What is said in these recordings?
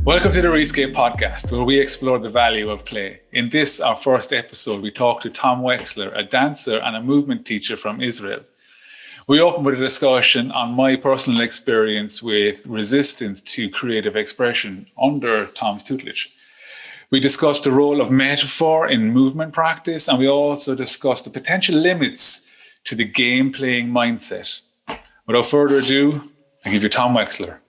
Welcome to the Rescape podcast, where we explore the value of play. In this, our first episode, we talk to Tom Weksler, a dancer and a movement teacher from Israel. We open with a discussion on my personal experience with resistance to creative expression under Tom's tutelage. We discussed the role of metaphor in movement practice, and we also discussed the potential limits to the game-playing mindset. Without further ado, I give you Tom Weksler.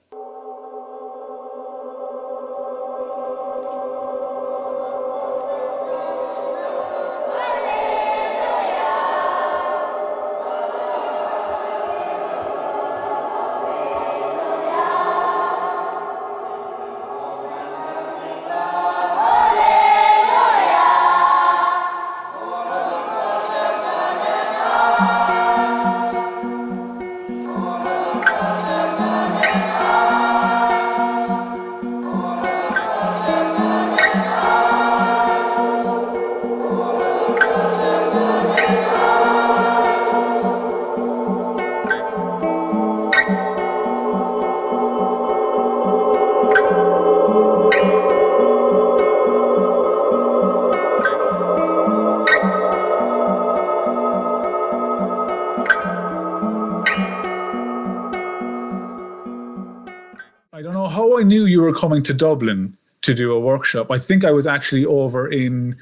I don't know how I knew you were coming to Dublin to do a workshop. I think I was actually over in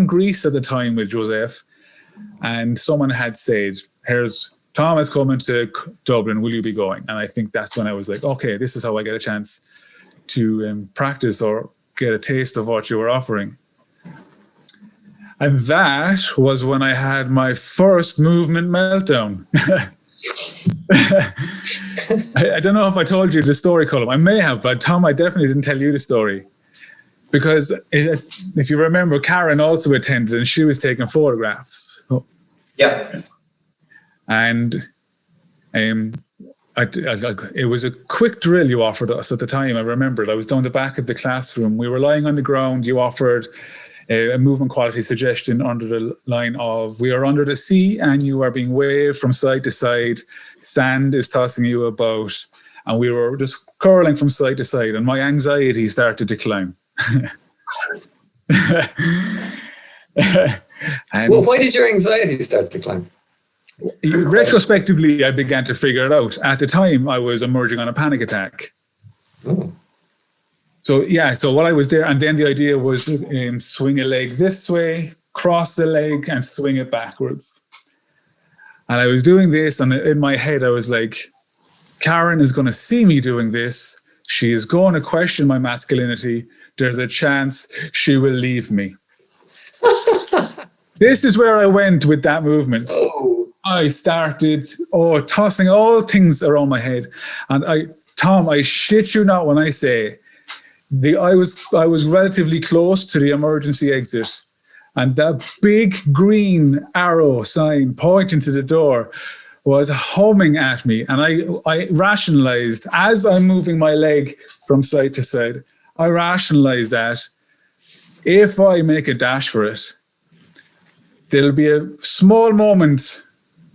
Greece at the time with Joseph, and someone had said, "Here's Thomas coming to Dublin, will you be going?" And I think that's when I was like, okay, this is how I get a chance to practice or get a taste of what you were offering. And that was when I had my first movement meltdown. I don't know if I told you the story, Colm. I may have, but Tom, I definitely didn't tell you the story. Because if you remember, Karen also attended and she was taking photographs. Yeah. And it was a quick drill you offered us at the time. I remembered. I was down the back of the classroom. We were lying on the ground. You offered a movement quality suggestion under the line of, we are under the sea and you are being waved from side to side. Sand is tossing you about. And we were just curling from side to side. And my anxiety started to climb. Well, why did your anxiety start to climb? Retrospectively, I began to figure it out. At the time, I was emerging on a panic attack. Oh. So what I was there, and then the idea was swing a leg this way, cross the leg, and swing it backwards. And I was doing this, and in my head, I was like, Karen is going to see me doing this. She is going to question my masculinity. There's a chance she will leave me. This is where I went with that movement. Oh. I started tossing all things around my head. And Tom, I shit you not when I say, I was relatively close to the emergency exit, and that big green arrow sign pointing to the door was humming at me. And I rationalized, as I'm moving my leg from side to side, I rationalized that if I make a dash for it, there'll be a small moment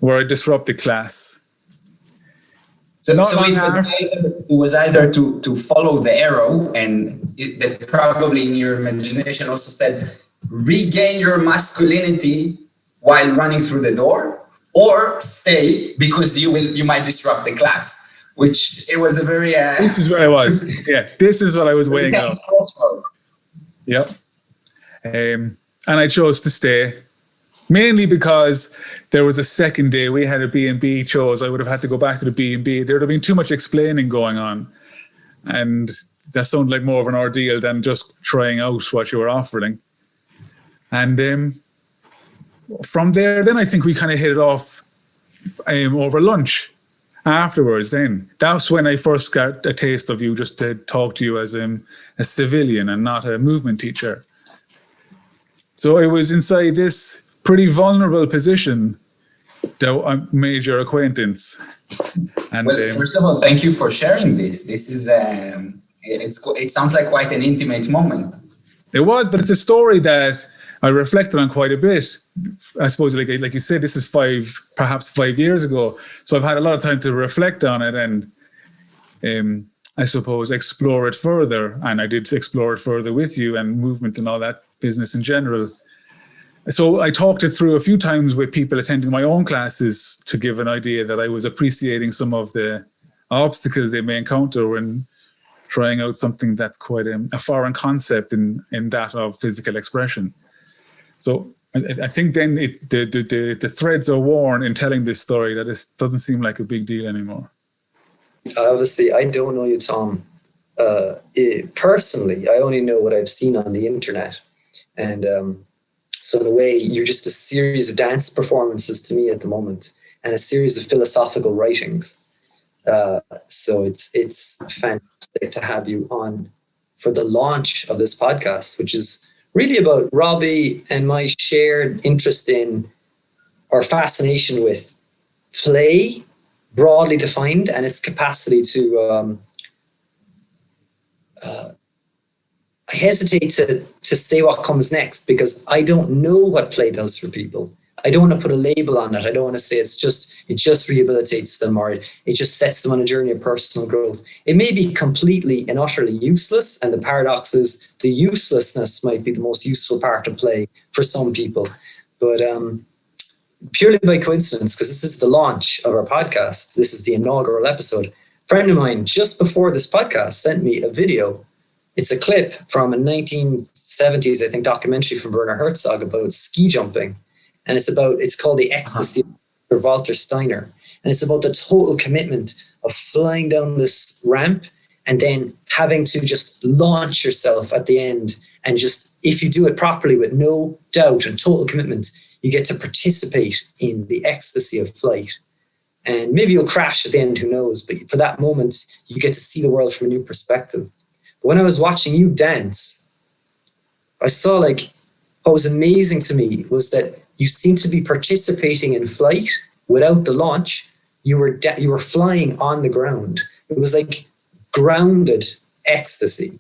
where I disrupt the class. So it was either to follow the arrow, and that probably in your imagination also said, regain your masculinity while running through the door, or stay because you might disrupt the class, which it was a very... This is where I was. Yeah, this is what I was weighing out. Yep. And I chose to stay, mainly because there was a second day. We had a B&B chose. I would have had to go back to the B&B. There would have been too much explaining going on. And that sounded like more of an ordeal than just trying out what you were offering. And from there, then I think we kind of hit it off over lunch afterwards. Then that's when I first got a taste of you, just to talk to you as a civilian and not a movement teacher. So it was inside this pretty vulnerable position that I made your acquaintance. And well, first of all, thank you for sharing this. This is it sounds like quite an intimate moment. It was, but it's a story that I reflected on quite a bit. I suppose, like you said, this is perhaps 5 years ago. So I've had a lot of time to reflect on it. And I suppose, explore it further. And I did explore it further with you, and movement and all that business in general. So I talked it through a few times with people attending my own classes to give an idea that I was appreciating some of the obstacles they may encounter when trying out something that's quite a foreign concept in that of physical expression. So I think then it's the threads are worn in telling this story, that it doesn't seem like a big deal anymore. Obviously, I don't know you, Tom. Personally, I only know what I've seen on the internet. And so in a way, you're just a series of dance performances to me at the moment, and a series of philosophical writings. So it's fantastic to have you on for the launch of this podcast, which is really about Robbie and my shared interest in, or fascination with, play, broadly defined, and its capacity to I hesitate to say what comes next, because I don't know what play does for people. I don't want to put a label on it. I don't want to say it just rehabilitates them, or it just sets them on a journey of personal growth. It may be completely and utterly useless, and the paradox is the uselessness might be the most useful part of play for some people. But purely by coincidence, because this is the launch of our podcast, this is the inaugural episode, a friend of mine just before this podcast sent me a video. It's a clip from a 1970s, I think, documentary from Werner Herzog about ski jumping. And it's called The Ecstasy of Walter Steiner. And it's about the total commitment of flying down this ramp and then having to just launch yourself at the end. And just, if you do it properly with no doubt and total commitment, you get to participate in the ecstasy of flight. And maybe you'll crash at the end, who knows? But for that moment, you get to see the world from a new perspective. When I was watching you dance, I saw, like, what was amazing to me was that you seemed to be participating in flight without the launch. You were flying on the ground. It was like grounded ecstasy.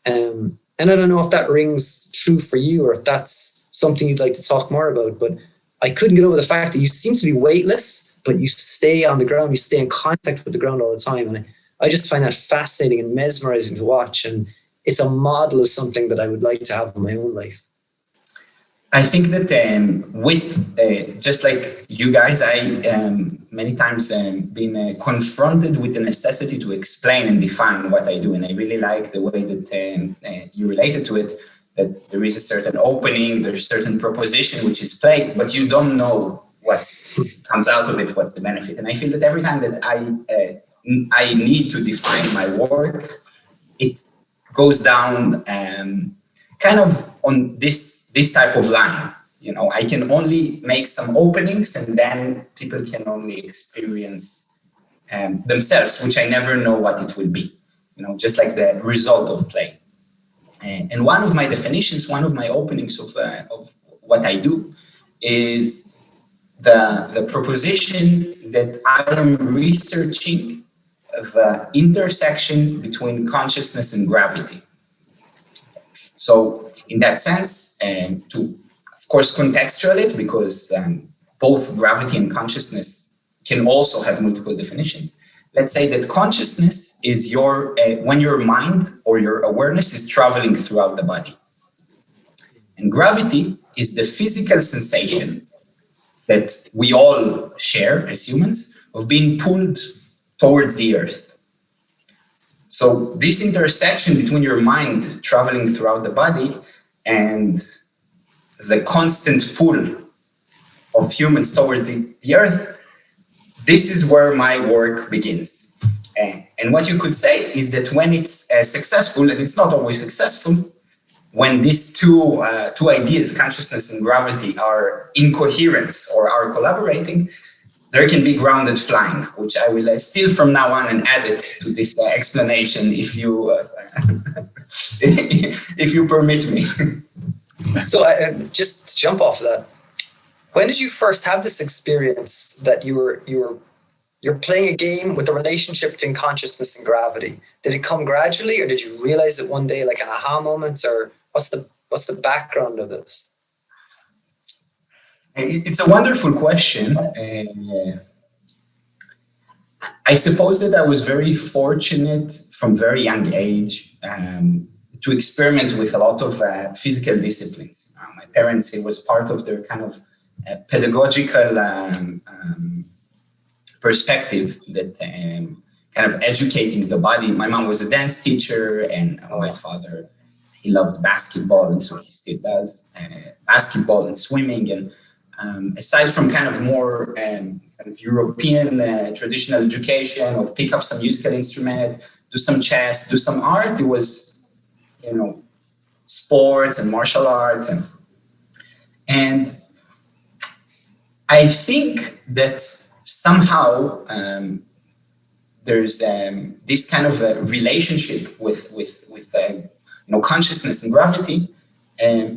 And I don't know if that rings true for you, or if that's something you'd like to talk more about, but I couldn't get over the fact that you seem to be weightless, but you stay on the ground, you stay in contact with the ground all the time. And I just find that fascinating and mesmerizing to watch. And it's a model of something that I would like to have in my own life. I think that with just like you guys, I many times been confronted with the necessity to explain and define what I do. And I really like the way that you related to it, that there is a certain opening, there's a certain proposition, which is play, but you don't know what comes out of it, what's the benefit. And I feel that every time that I need to define my work, it goes down kind of on this type of line. You know, I can only make some openings, and then people can only experience themselves, which I never know what it will be. You know, just like the result of play. And one of my definitions, one of my openings of what I do is the proposition that I am researching the intersection between consciousness and gravity. So in that sense, to, of course, contextual it, because both gravity and consciousness can also have multiple definitions. Let's say that consciousness is when your mind or your awareness is traveling throughout the body. And gravity is the physical sensation that we all share as humans of being pulled towards the earth. So this intersection between your mind traveling throughout the body and the constant pull of humans towards the earth, this is where my work begins. And what you could say is that when it's successful, and it's not always successful, when these two ideas, consciousness and gravity, are in coherence or are collaborating, there can be grounded flying, which I will steal from now on and add it to this explanation, if you if you permit me. So just to jump off of that, when did you first have this experience that you're playing a game with the relationship between consciousness and gravity? Did it come gradually, or did you realize it one day, like an aha moment, or what's the background of this? It's a wonderful question. I suppose that I was very fortunate from very young age to experiment with a lot of physical disciplines. My parents, it was part of their kind of pedagogical perspective that kind of educating the body. My mom was a dance teacher, and my father, he loved basketball, and so he still does basketball and swimming. And aside from kind of more kind of European traditional education of pick up some musical instrument, do some chess, do some art, it was, sports and martial arts. And I think that somehow there's this kind of a relationship with consciousness and gravity,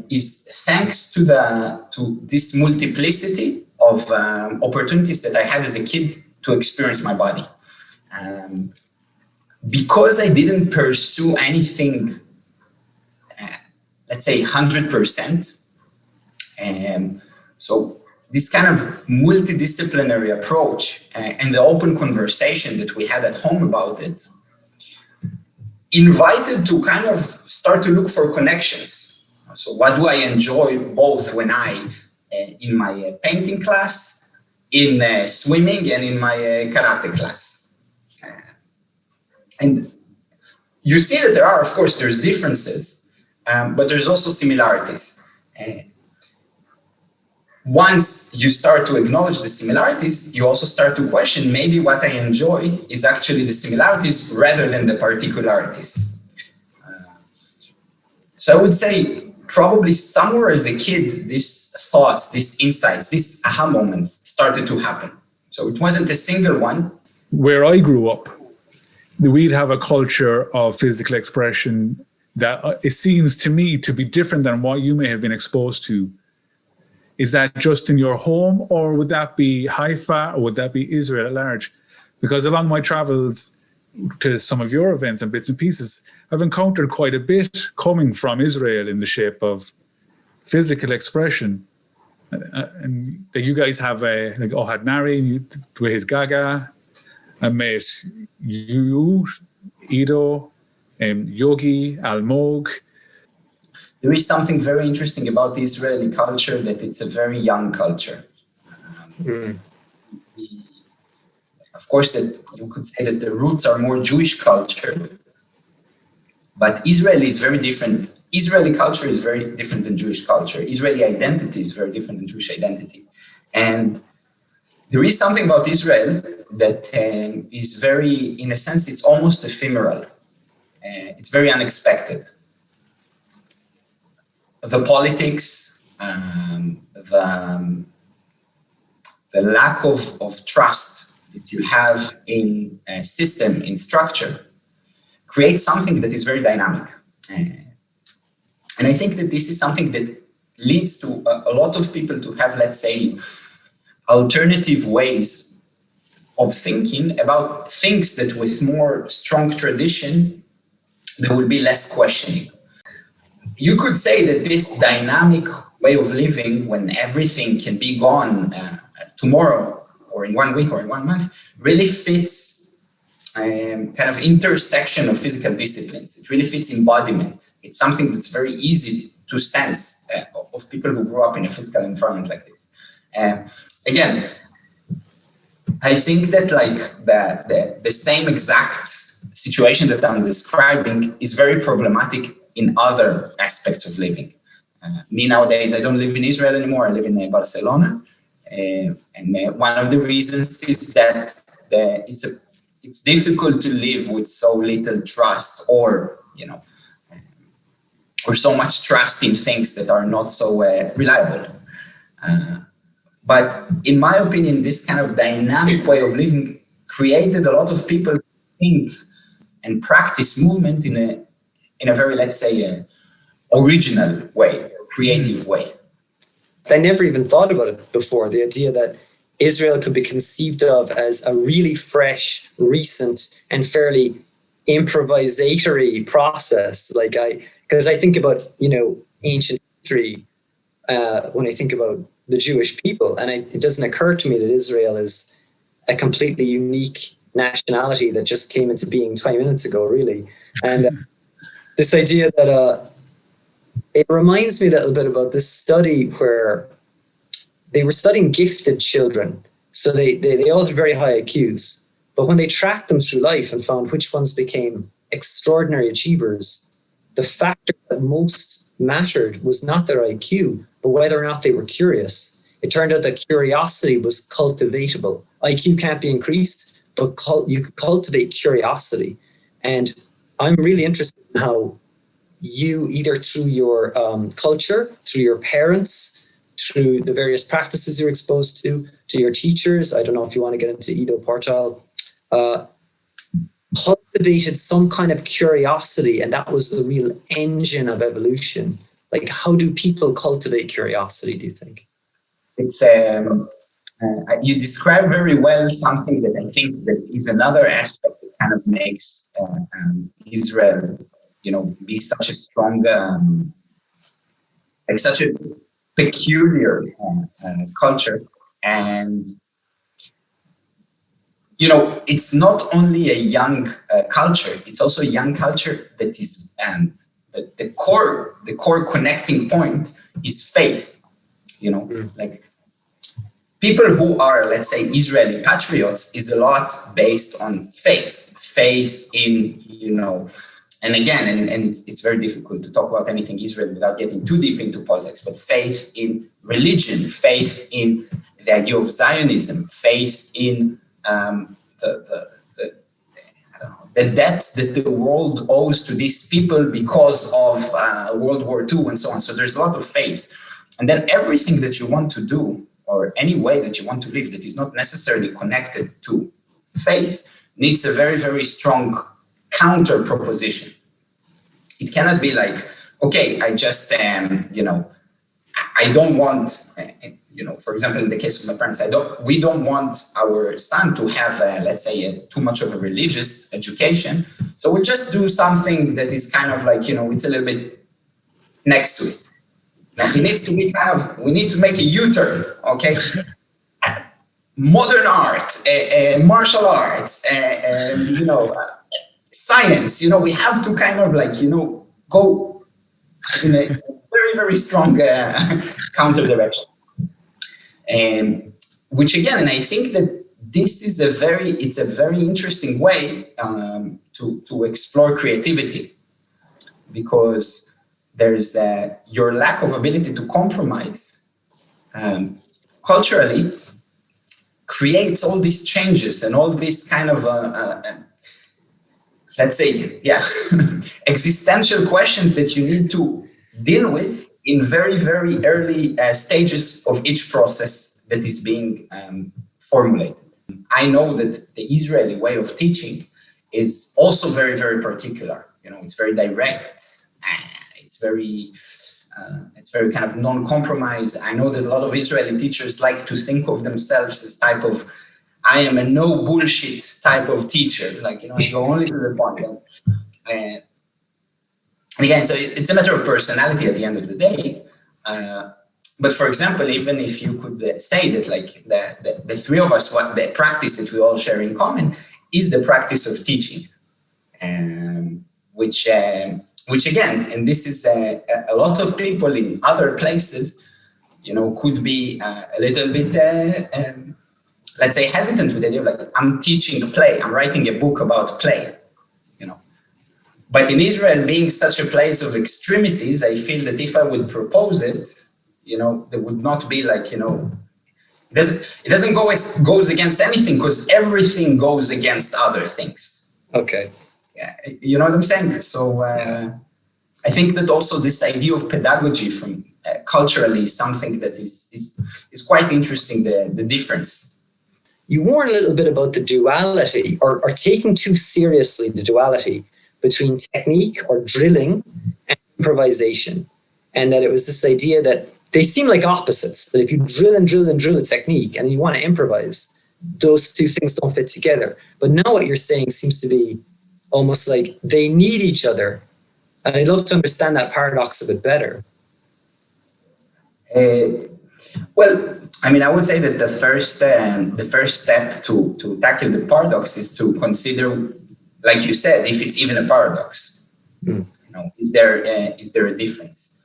is thanks to this multiplicity of opportunities that I had as a kid to experience my body. Because I didn't pursue anything, let's say 100%. So this kind of multidisciplinary approach and the open conversation that we had at home about it invited to kind of start to look for connections. So what do I enjoy both when in my painting class, in swimming, and in my karate class? And you see that there's differences, but there's also similarities. Once you start to acknowledge the similarities, you also start to question maybe what I enjoy is actually the similarities rather than the particularities. So I would say probably somewhere as a kid, these thoughts, these insights, these aha moments started to happen. So it wasn't a single one. Where I grew up, we'd have a culture of physical expression that it seems to me to be different than what you may have been exposed to. Is that just in your home, or would that be Haifa, or would that be Israel at large? Because along my travels to some of your events and bits and pieces, I've encountered quite a bit coming from Israel in the shape of physical expression. And that you guys have like Ohad Nari with his Gaga. I met you, Ido, Yogi, Almog. There is something very interesting about the Israeli culture, that it's a very young culture. Of course, that you could say that the roots are more Jewish culture, but Israel is very different. Israeli culture is very different than Jewish culture. Israeli identity is very different than Jewish identity. And there is something about Israel that is very, in a sense, it's almost ephemeral. It's very unexpected. The politics, the lack of trust that you have in a system, in structure, creates something that is very dynamic. And I think that this is something that leads to a lot of people to have, let's say, alternative ways of thinking about things that with more strong tradition, there will be less questioning. You could say that this dynamic way of living, when everything can be gone tomorrow or in 1 week or in 1 month, really fits kind of intersection of physical disciplines. It really fits embodiment. It's something that's very easy to sense of people who grew up in a physical environment like this. Again, I think that like the same exact situation that I'm describing is very problematic in other aspects of living. Me nowadays, I don't live in Israel anymore. I live in Barcelona. And one of the reasons is that it's difficult to live with so little trust or so much trust in things that are not so reliable. But in my opinion, this kind of dynamic way of living created a lot of people think and practice movement in a very, let's say, original way, creative way. I never even thought about it before, the idea that Israel could be conceived of as a really fresh, recent, and fairly improvisatory process. Because I think about, ancient history when I think about the Jewish people, and it doesn't occur to me that Israel is a completely unique nationality that just came into being 20 minutes ago, really. And this idea that it reminds me a little bit about this study where they were studying gifted children. So they all had very high IQs. But when they tracked them through life and found which ones became extraordinary achievers, the factor that most mattered was not their IQ, but whether or not they were curious. It turned out that curiosity was cultivatable. IQ can't be increased, but you could cultivate curiosity. And I'm really interested in how you, either through your culture, through your parents, through the various practices you're exposed to your teachers, I don't know if you want to get into Ido Portal, cultivated some kind of curiosity, and that was the real engine of evolution. Like, how do people cultivate curiosity, do you think? It's you describe very well something that I think that is another aspect that kind of makes Israel, be such a strong, like such a peculiar culture. And it's not only a young culture; it's also a young culture that is the core connecting point is faith. Like people who are, let's say, Israeli patriots is a lot based on faith in, and again, and it's very difficult to talk about anything Israel without getting too deep into politics, but faith in religion, faith in the idea of Zionism, faith in the debt that the world owes to these people because of World War II and so on. So there's a lot of faith. And then everything that you want to do, or any way that you want to live that is not necessarily connected to faith, needs a very, very strong counter proposition. It cannot be like, okay, I just, I don't want, for example, in the case of my parents, we don't want our son to have, let's say, too much of a religious education. So we'll just do something that is kind of like, it's a little bit next to it. Now, it needs to be we need to make a U-turn, okay? Modern art, martial arts, science, we have to kind of like, go in a very, very strong counter direction. Which again, and I think that this is a very interesting way to explore creativity, because there's your lack of ability to compromise culturally creates all these changes and all these kind of let's say, existential questions that you need to deal with in very, very early stages of each process that is being formulated. I know that the Israeli way of teaching is also very, very particular. It's very direct. It's very kind of non-compromised. I know that a lot of Israeli teachers like to think of themselves as type of, I am a no bullshit type of teacher. Like, I go only to the point. And again, so it's a matter of personality at the end of the day. But for example, even if you could say that like the three of us, what the practice that we all share in common is the practice of teaching, which again, and this is a lot of people in other places, could be a little bit, let's say, hesitant with the idea of like, I'm teaching play, I'm writing a book about play, But in Israel, being such a place of extremities, I feel that if I would propose it, there would not be like, it doesn't goes against anything, because everything goes against other things. Okay. Yeah, you know what I'm saying? So I think that also this idea of pedagogy from culturally is something that is quite interesting, the difference. You warn a little bit about the duality or taking too seriously the duality between technique or drilling and improvisation. And that it was this idea that they seem like opposites, that if you drill and drill and drill a technique and you want to improvise, those two things don't fit together. But now what you're saying seems to be almost like they need each other. And I'd love to understand that paradox a bit better. Well, I mean, I would say that the first step to tackle the paradox is to consider, like you said, if it's even a paradox. You know, is there a difference?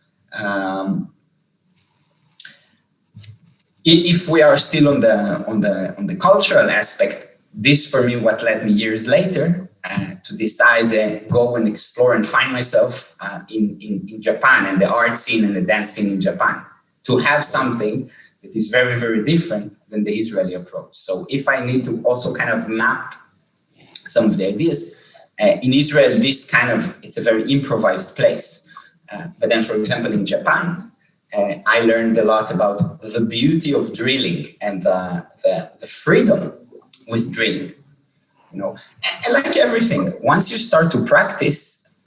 If we are still on the cultural aspect, this for me what led me years later to decide go and explore and find myself in Japan and the art scene and the dance scene in Japan, to have something that is very, very different than the Israeli approach. So if I need to also kind of map some of the ideas, in Israel, it's a very improvised place. But then, for example, in Japan, I learned a lot about the beauty of drilling and the freedom with drilling. You know, and like everything, once you start to practice,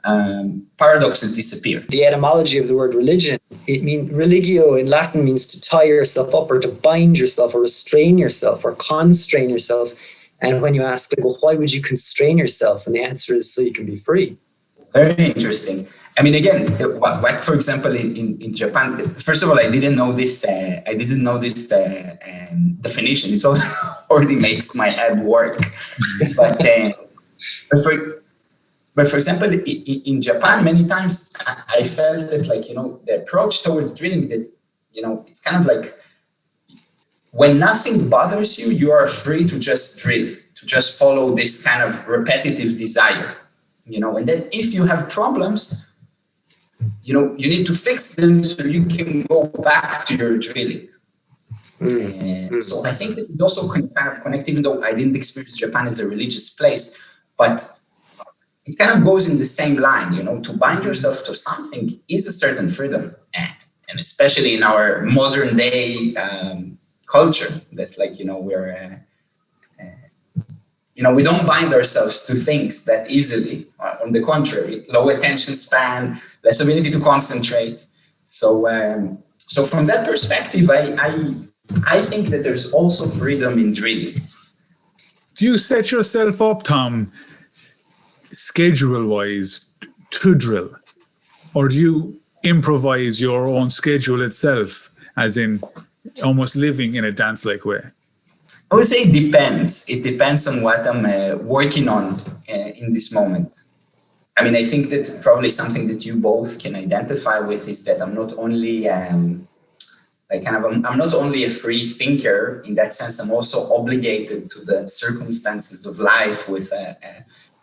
paradoxes disappear. The etymology of the word religion, it means religio in Latin means to tie yourself up or to bind yourself or restrain yourself or constrain yourself. And when you ask, like, well, why would you constrain yourself? And the answer is so you can be free. Very interesting. I mean, again, like for example, in Japan, first of all, I didn't know this definition. It already makes my head work. But for example, in Japan, many times I felt that, like, you know, the approach towards drilling, that, you know, it's kind of like when nothing bothers you, you are free to just drill, to just follow this kind of repetitive desire, you know, and then if you have problems, you know, you need to fix them so you can go back to your drilling. So I think that it also can kind of connect, even though I didn't experience Japan as a religious place, but it kind of goes in the same line, you know, to bind yourself to something is a certain freedom. And especially in our modern day culture, that, like, you know, we're, you know, we don't bind ourselves to things that easily. On the contrary, low attention span, less ability to concentrate. So, so from that perspective, I think that there's also freedom in drilling. Do you set yourself up, Tom, schedule-wise to drill? Or do you improvise your own schedule itself, as in almost living in a dance-like way? I would say it depends. It depends on what I'm working on in this moment. I mean, I think that probably something that you both can identify with is that I'm not only I'm not only a free thinker in that sense. I'm also obligated to the circumstances of life with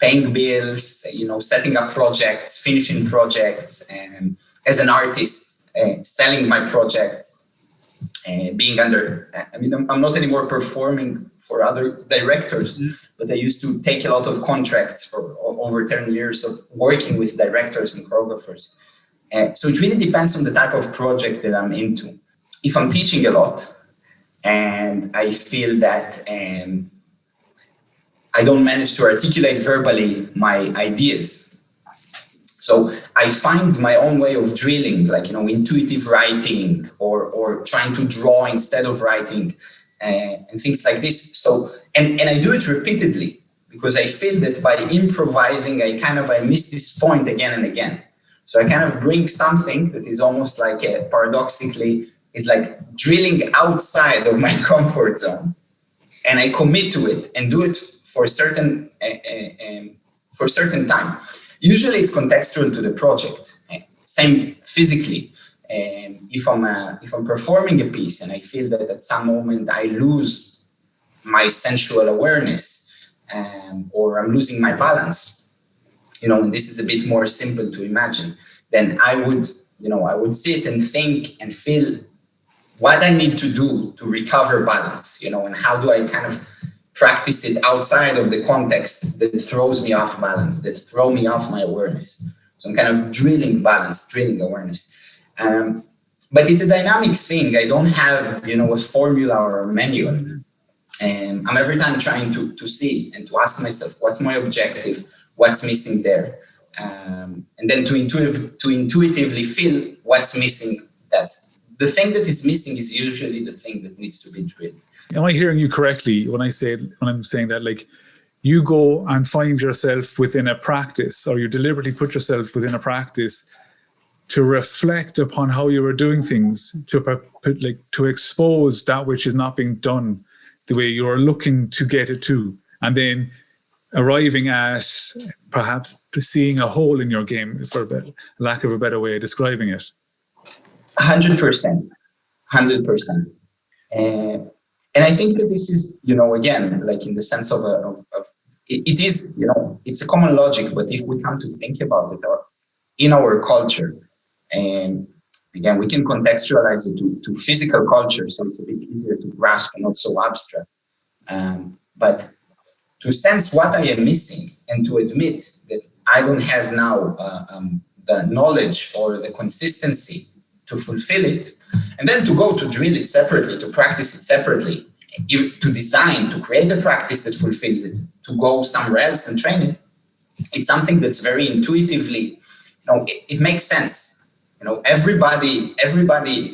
paying bills, you know, setting up projects, finishing projects, and as an artist, selling my projects. Being under, I mean, I'm not anymore performing for other directors, but I used to take a lot of contracts for over 10 years of working with directors and choreographers. So it really depends on the type of project that I'm into. If I'm teaching a lot and I feel that I don't manage to articulate verbally my ideas, so I find my own way of drilling, like, you know, intuitive writing or trying to draw instead of writing and things like this. So, and I do it repeatedly because I feel that by improvising, I miss this point again and again. So I kind of bring something that is almost like paradoxically is like drilling outside of my comfort zone, and I commit to it and do it for a certain time. Usually it's contextual to the project. Same physically. If I'm performing a piece and I feel that at some moment I lose my sensual awareness, or I'm losing my balance, you know, and this is a bit more simple to imagine, then I would sit and think and feel what I need to do to recover balance, you know, and how do I kind of practice it outside of the context that throws me off balance, that throw me off my awareness. So I'm kind of drilling balance, drilling awareness. But it's a dynamic thing. I don't have, you know, a formula or a manual. And I'm every time trying to see and to ask myself, what's my objective? What's missing there? And then to intuitively feel what's missing. The thing that is missing is usually the thing that needs to be drilled. Am I hearing you correctly when I'm saying that, like, you go and find yourself within a practice, or you deliberately put yourself within a practice to reflect upon how you were doing things, to expose that which is not being done the way you're looking to get it to, and then arriving at perhaps seeing a hole in your game, for lack of a better way of describing it. 100%. And I think that this is, again, like in the sense of it is, it's a common logic, but if we come to think about it in our culture, and again, we can contextualize it to physical culture, so it's a bit easier to grasp and not so abstract. But to sense what I am missing and to admit that I don't have now the knowledge or the consistency to fulfill it, and then to go to drill it separately, to practice it separately, to design, to create a practice that fulfills it, to go somewhere else and train it. It's something that's very intuitively, it makes sense. Everybody,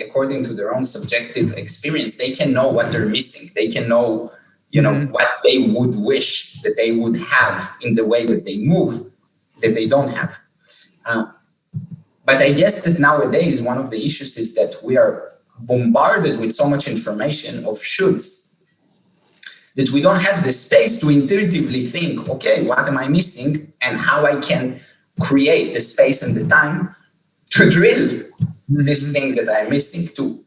according to their own subjective experience, they can know what they're missing. They can know, what they would wish that they would have in the way that they move, that they don't have. But I guess that nowadays, one of the issues is that we are bombarded with so much information of shoulds that we don't have the space to intuitively think, okay, what am I missing, and how I can create the space and the time to drill this thing that I'm missing, to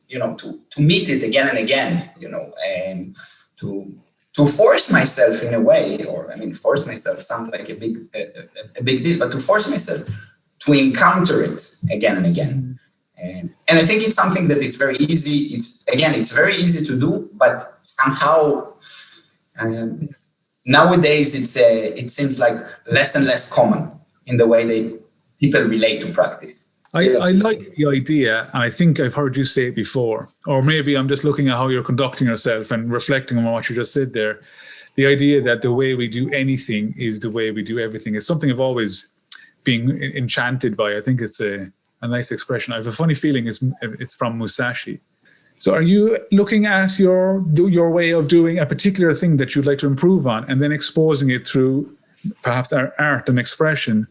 meet it again and again, and to force myself in a way, force myself sounds like a big deal, but to force myself to encounter it again and again. And I think it's something that it's very easy. It's very easy to do, but somehow nowadays it seems like less and less common in the way people relate to practice. I like the idea, and I think I've heard you say it before, or maybe I'm just looking at how you're conducting yourself and reflecting on what you just said there. The idea that the way we do anything is the way we do everything is something I've always been enchanted by. I think it's a nice expression. I have a funny feeling it's from Musashi. So are you looking at your way of doing a particular thing that you'd like to improve on, and then exposing it through perhaps art and expression,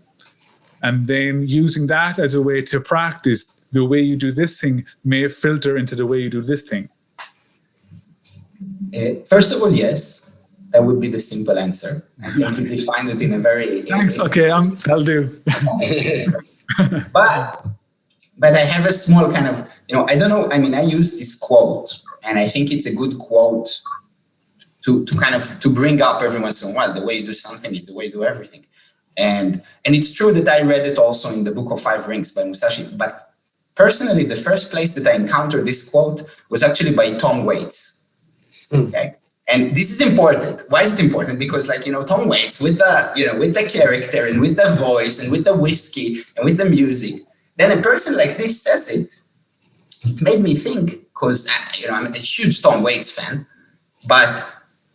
and then using that as a way to practice the way you do this thing may filter into the way you do this thing? First of all, yes. That would be the simple answer. I think you defined it in a very... Thanks. Okay, that'll do. But I have a small kind of, I don't know. I use this quote, and I think it's a good quote to bring up every once in a while. The way you do something is the way you do everything. And it's true that I read it also in the Book of Five Rings by Musashi. But personally, the first place that I encountered this quote was actually by Tom Waits. Okay. And this is important. Why is it important? Because Tom Waits with the character and with the voice and with the whiskey and with the music, then a person like this says it. It made me think, because I'm a huge Tom Waits fan, but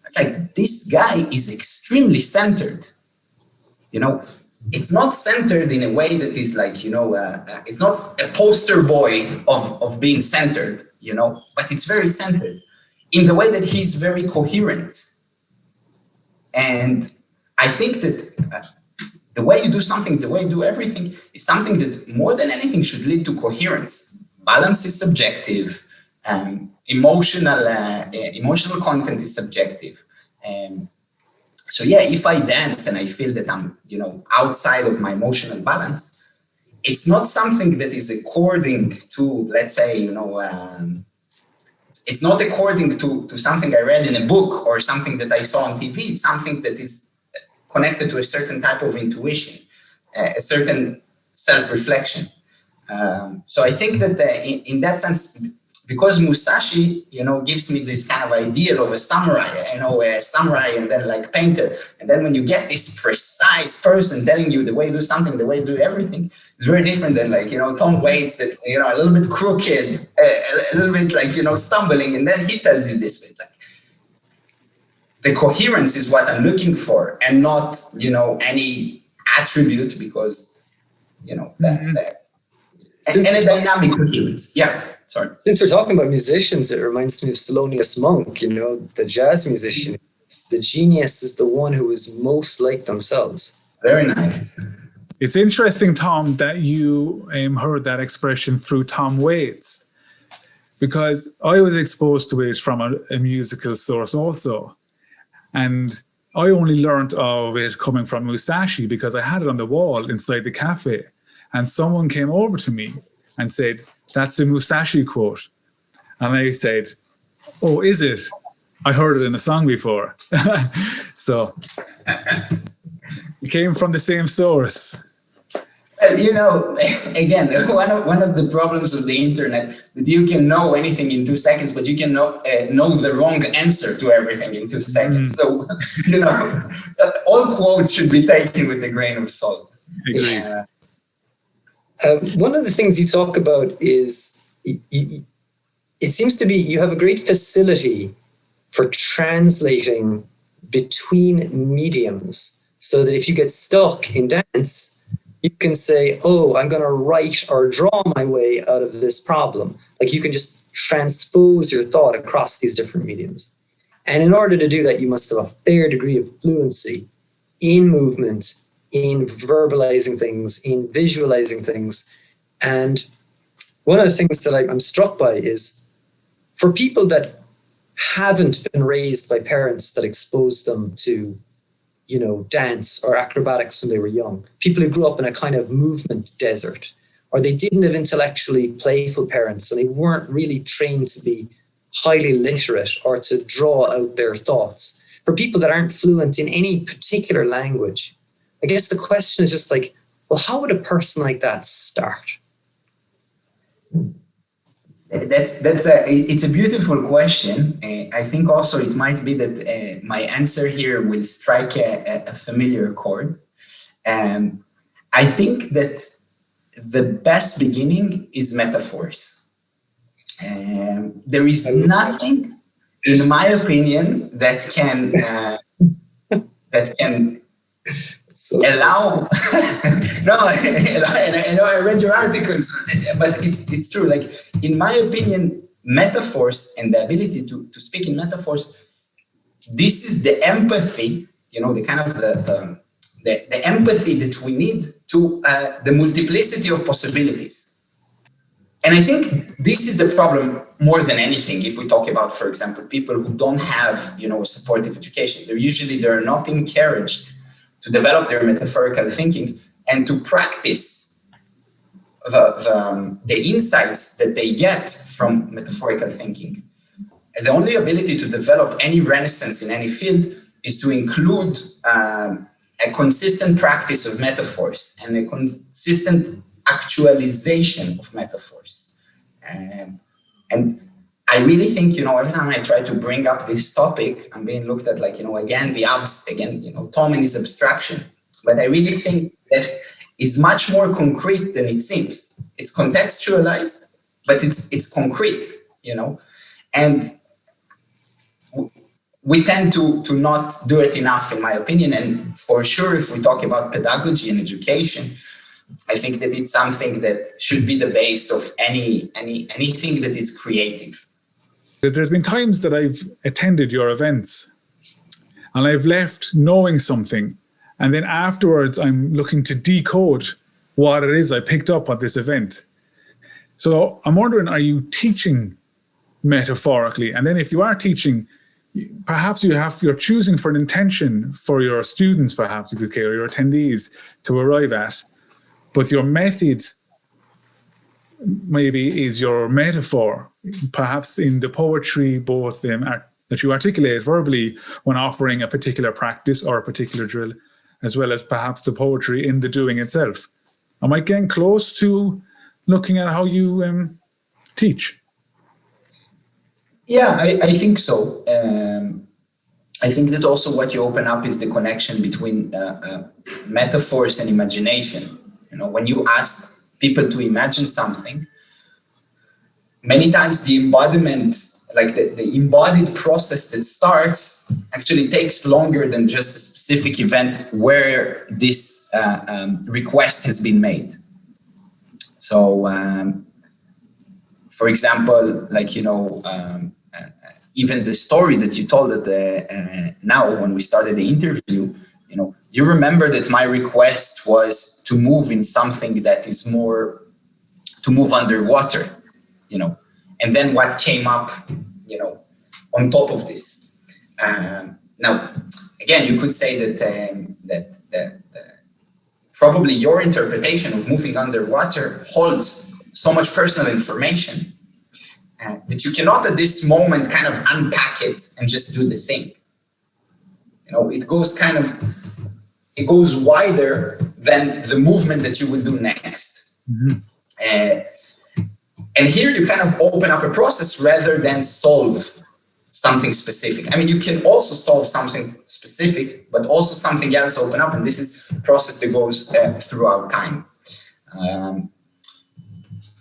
it's like this guy is extremely centered. It's not centered in a way that is it's not a poster boy of being centered, but it's very centered in the way that he's very coherent. And I think that the way you do something, the way you do everything is something that more than anything should lead to coherence. Balance is subjective. Emotional content is subjective. So yeah, if I dance and I feel that I'm, outside of my emotional balance, it's not something that is according to, let's say, it's not according to something I read in a book or something that I saw on TV. It's something that is connected to a certain type of intuition, a certain self-reflection. So I think that in that sense, because Musashi, gives me this kind of ideal of a samurai, a samurai and then like painter. And then when you get this precise person telling you the way you do something, the way you do everything, it's very different than Tom Waits that, a little bit crooked, a little bit stumbling. And then he tells you this. It's like, the coherence is what I'm looking for, and not, any attribute, because, and a dynamic coherence. Yeah. Sorry. Since we're talking about musicians, it reminds me of Thelonious Monk, the jazz musician. The genius is the one who is most like themselves. Very nice. It's interesting, Tom, that you heard that expression through Tom Waits, because I was exposed to it from a musical source also. And I only learned of it coming from Musashi because I had it on the wall inside the cafe. And someone came over to me and said, "That's a Musashi quote." And I said, "Oh, is it? I heard it in a song before." So it came from the same source. Well, again, one of the problems of the internet, that you can know anything in 2 seconds, but you can know the wrong answer to everything in 2 seconds. So, all quotes should be taken with a grain of salt. One of the things you talk about is, it seems to be you have a great facility for translating between mediums, so that if you get stuck in dance, you can say, "Oh, I'm going to write or draw my way out of this problem." Like, you can just transpose your thought across these different mediums. And in order to do that, you must have a fair degree of fluency in movement, in verbalizing things, in visualizing things. And one of the things that I'm struck by is, for people that haven't been raised by parents that exposed them to dance or acrobatics when they were young, people who grew up in a kind of movement desert, or they didn't have intellectually playful parents and they weren't really trained to be highly literate or to draw out their thoughts. For people that aren't fluent in any particular language, I guess the question is just like, well, how would a person like that start? It's a beautiful question. I think also it might be that my answer here will strike a familiar chord. I think that the best beginning is metaphors. There is nothing, in my opinion, that can allow. No, I know I read your articles, but it's true. Like, in my opinion, metaphors and the ability to speak in metaphors, this is the empathy, the kind of the empathy that we need to the multiplicity of possibilities. And I think this is the problem more than anything. If we talk about, for example, people who don't have, a supportive education, they're not encouraged to develop their metaphorical thinking and to practice the insights that they get from metaphorical thinking. And the only ability to develop any renaissance in any field is to include a consistent practice of metaphors and a consistent actualization of metaphors. And I really think, every time I try to bring up this topic, I'm being looked at like, again, Tom and his abstraction. But I really think that is much more concrete than it seems. It's contextualized, but it's concrete, and we tend to not do it enough, in my opinion. And for sure, if we talk about pedagogy and education, I think that it's something that should be the base of anything that is creative. There's been times that I've attended your events and I've left knowing something, and then afterwards I'm looking to decode what it is I picked up at this event. So I'm wondering, are you teaching metaphorically? And then if you are teaching, perhaps you're choosing for an intention for your students, perhaps, or your attendees to arrive at, but your method maybe is your metaphor, perhaps in the poetry, both that you articulate verbally when offering a particular practice or a particular drill, as well as perhaps the poetry in the doing itself. Am I getting close to looking at how you teach? Yeah, I think so. I think that also what you open up is the connection between metaphors and imagination. When you ask people to imagine something, many times the embodiment, like the embodied process that starts, actually takes longer than just a specific event where this request has been made. So, for example, even the story that you told now when we started the interview, you remember that my request was to move in something that is more to move underwater, and then what came up, on top of this. Now, again, you could say that probably your interpretation of moving underwater holds so much personal information that you cannot at this moment kind of unpack it and just do the thing. It goes wider than the movement that you would do next. Mm-hmm. And here you kind of open up a process rather than solve something specific. I mean, you can also solve something specific, but also something else open up. And this is a process that goes throughout time.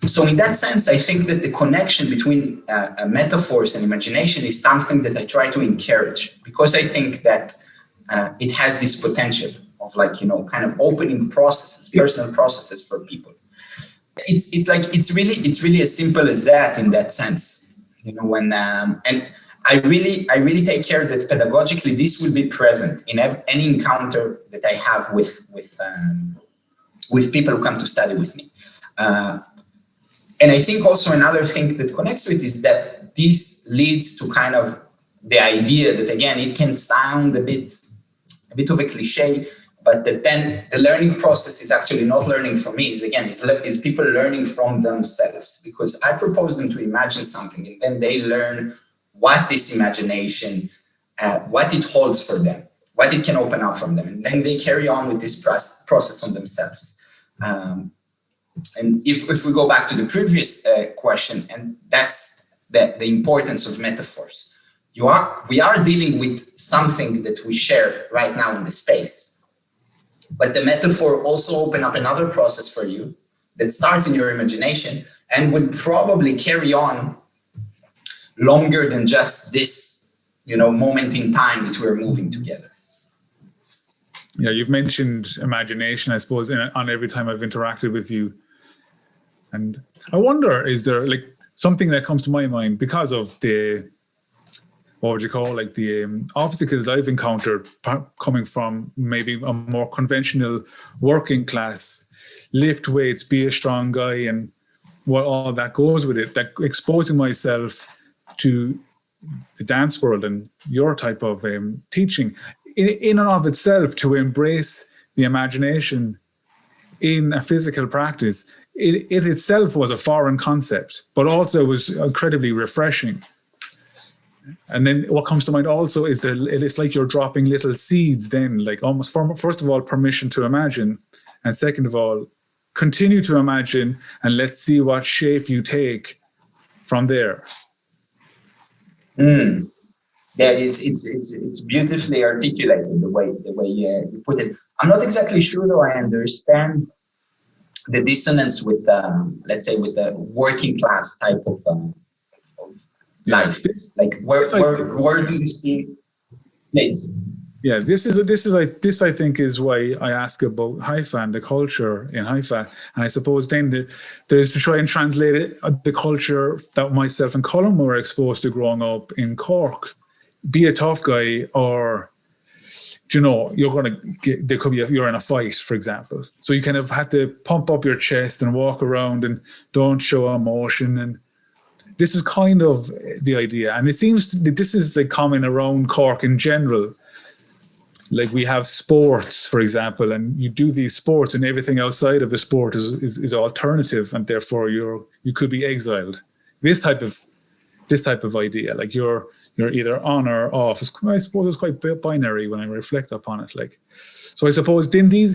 So in that sense, I think that the connection between metaphors and imagination is something that I try to encourage, because I think that it has this potential of kind of opening processes, personal processes for people. It's really as simple as that in that sense, and I really take care that pedagogically this will be present in any encounter that I have with people who come to study with me. And I think also another thing that connects to it is that this leads to kind of the idea that, again, it can sound a bit of a cliche, but that then the learning process is actually not learning from me. Is people learning from themselves, because I propose them to imagine something and then they learn what this imagination, what it holds for them, what it can open up from them. And then they carry on with this process on themselves. And if we go back to the previous question, and that's the importance of metaphors. We are dealing with something that we share right now in the space, but the metaphor also open up another process for you that starts in your imagination and will probably carry on longer than just this, moment in time that we're moving together. Yeah, you've mentioned imagination, I suppose, on every time I've interacted with you. And I wonder, is there something that comes to my mind because of the obstacles I've encountered coming from maybe a more conventional working class, lift weights, be a strong guy, and what all that goes with it, that exposing myself to the dance world and your type of teaching in and of itself, to embrace the imagination in a physical practice. It itself was a foreign concept, but also was incredibly refreshing. And then what comes to mind also is that it's like you're dropping little seeds then, almost first of all, permission to imagine. And second of all, continue to imagine and let's see what shape you take from there. Yeah, it's beautifully articulated the way you put it. I'm not exactly sure though I understand the dissonance with let's say with the working class type of life. Where do you see place? Yeah, this I think is why I ask about Haifa and the culture in Haifa, and I suppose then there's to try and translate it, the culture that myself and Colin were exposed to growing up in Cork. Be a tough guy, or you're in a fight, for example. So you kind of had to pump up your chest and walk around and don't show emotion. And this is kind of the idea. And it seems that this is common around Cork in general. We have sports, for example, and you do these sports and everything outside of the sport is alternative, and therefore you could be exiled. This type of idea, you're either on or off. I suppose it's quite binary when I reflect upon it. So I suppose then being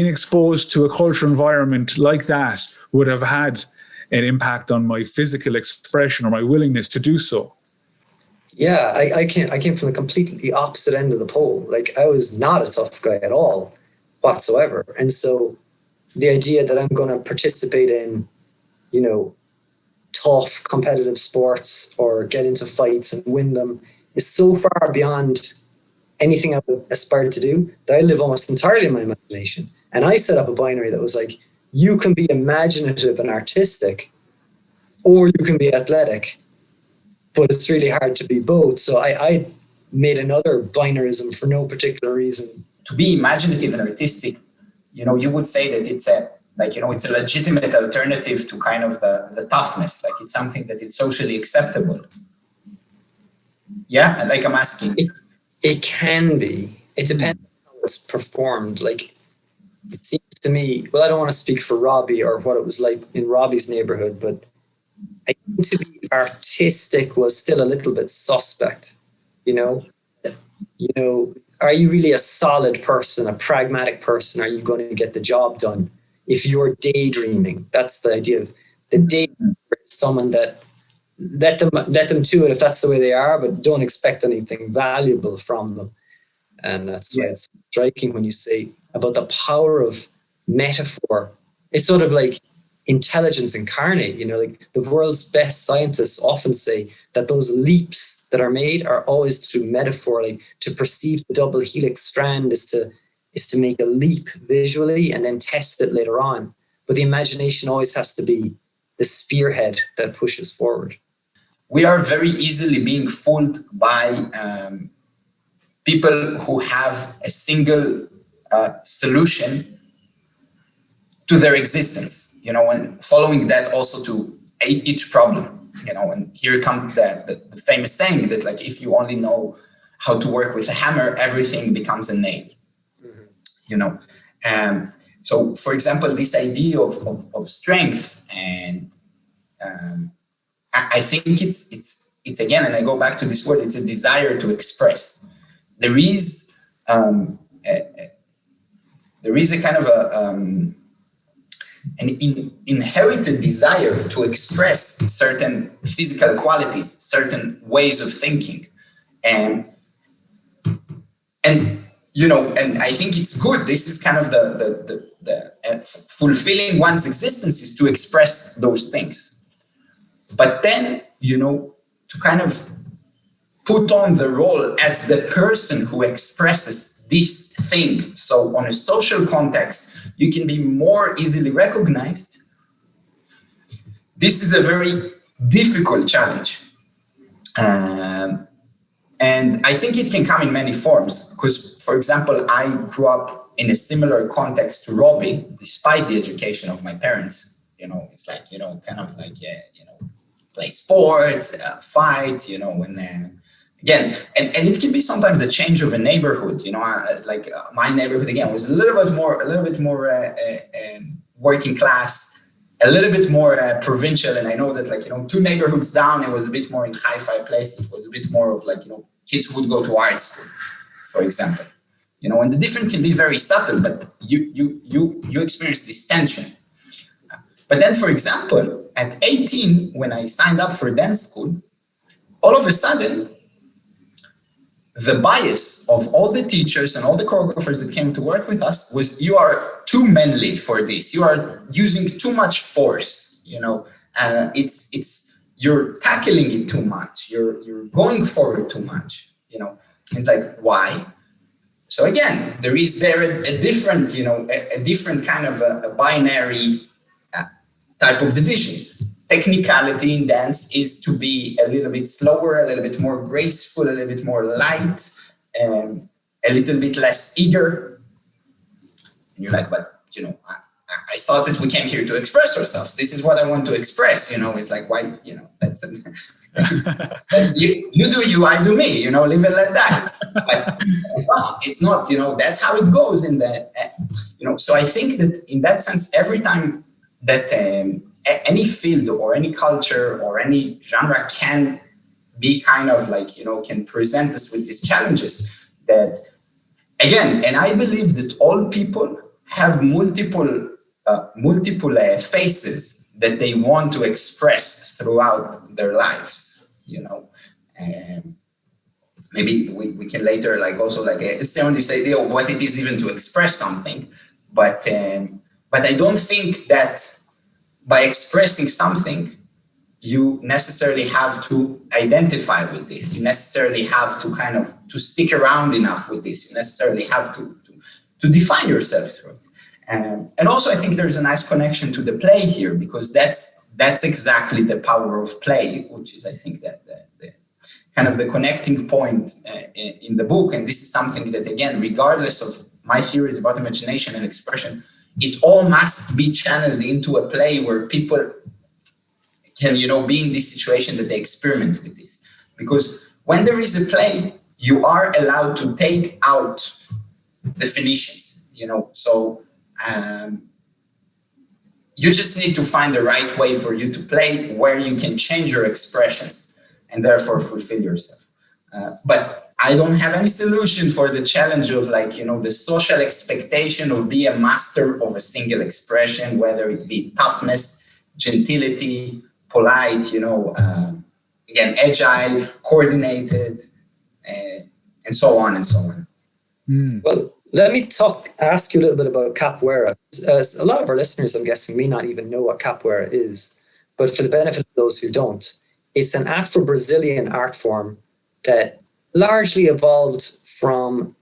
exposed to a cultural environment like that would have had an impact on my physical expression or my willingness to do so. Yeah, I came from the completely opposite end of the pole. I was not a tough guy at all whatsoever. And so the idea that I'm going to participate in, tough competitive sports or get into fights and win them is so far beyond anything I would aspire to do that I live almost entirely in my imagination. And I set up a binary that was you can be imaginative and artistic, or you can be athletic, but it's really hard to be both. So I made another binarism for no particular reason. To be imaginative and artistic you would say that it's it's a legitimate alternative to kind of the toughness. Like it's something that is socially acceptable. Yeah, like I'm asking. It can be. It depends on how it's performed. Like it seems to me, well, I don't want to speak for Robbie or what it was like in Robbie's neighborhood, but I think to be artistic was still a little bit suspect, are you really a solid person, a pragmatic person? Are you going to get the job done? If you're daydreaming, that's the idea of the daydreamer is someone that let them to it if that's the way they are, but don't expect anything valuable from them. And that's why it's striking when you say about the power of metaphor. It's sort of like intelligence incarnate, like the world's best scientists often say that those leaps that are made are always through metaphor. Like to perceive the double helix strand is to make a leap visually and then test it later on. But the imagination always has to be the spearhead that pushes forward. We are very easily being fooled by people who have a single solution to their existence, and following that also to each problem. And here comes the famous saying that, like, if you only know how to work with a hammer, everything becomes a nail. Mm-hmm. So, for example, this idea of strength, and I think it's again, and I go back to this word, it's a desire to express. There is a kind of an inherited desire to express certain physical qualities, certain ways of thinking, and I think it's good. This is kind of the fulfilling one's existence is to express those things, but then to kind of put on the role as the person who expresses this thing. So on a social context, you can be more easily recognized. This is a very difficult challenge. And I think it can come in many forms because, for example, I grew up in a similar context to Robbie, despite the education of my parents. It's like, kind of like, play sports, fight, and again, and it can be sometimes a change of a neighborhood. Like my neighborhood again was a little bit more working class, a little bit more provincial. And I know that 2 neighborhoods down, it was a bit more in Haifa, a place that was a bit more of kids who would go to art school, for example. And the difference can be very subtle, but you experience this tension. But then, for example, at 18, when I signed up for dance school, all of a sudden, the bias of all the teachers and all the choreographers that came to work with us was, you are too manly for this. You are using too much force. You're tackling it too much. You're going for it too much. It's like, why? So again, there is a different, a different kind of a binary type of division. Technicality in dance is to be a little bit slower, a little bit more graceful, a little bit more light, a little bit less eager. And you're like, but I thought that we came here to express ourselves. This is what I want to express. It's like, why? That's you do you, I do me. Leave it like that. But it's not. That's how it goes in the. So I think that in that sense, every time that any field or any culture or any genre can be kind of like, can present us with these challenges that, again, and I believe that all people have multiple faces that they want to express throughout their lives, and maybe we can later also stay on this idea of what it is even to express something, but I don't think that by expressing something, you necessarily have to identify with this. You necessarily have to kind of to stick around enough with this. You necessarily have to define yourself through it. And also, I think there's a nice connection to the play here, because that's exactly the power of play, which is, I think, that the kind of the connecting point in the book. And this is something that, again, regardless of my theories about imagination and expression, it all must be channeled into a play where people can, be in this situation that they experiment with this. Because when there is a play, you are allowed to take out definitions, so you just need to find the right way for you to play where you can change your expressions and therefore fulfill yourself. But I don't have any solution for the challenge of the social expectation of being a master of a single expression, whether it be toughness, gentility, polite, again, agile, coordinated, and so on and so on. Well, let me ask you a little bit about capoeira. A lot of our listeners, I'm guessing, may not even know what capoeira is, but for the benefit of those who don't, it's an Afro-Brazilian art form that largely evolved from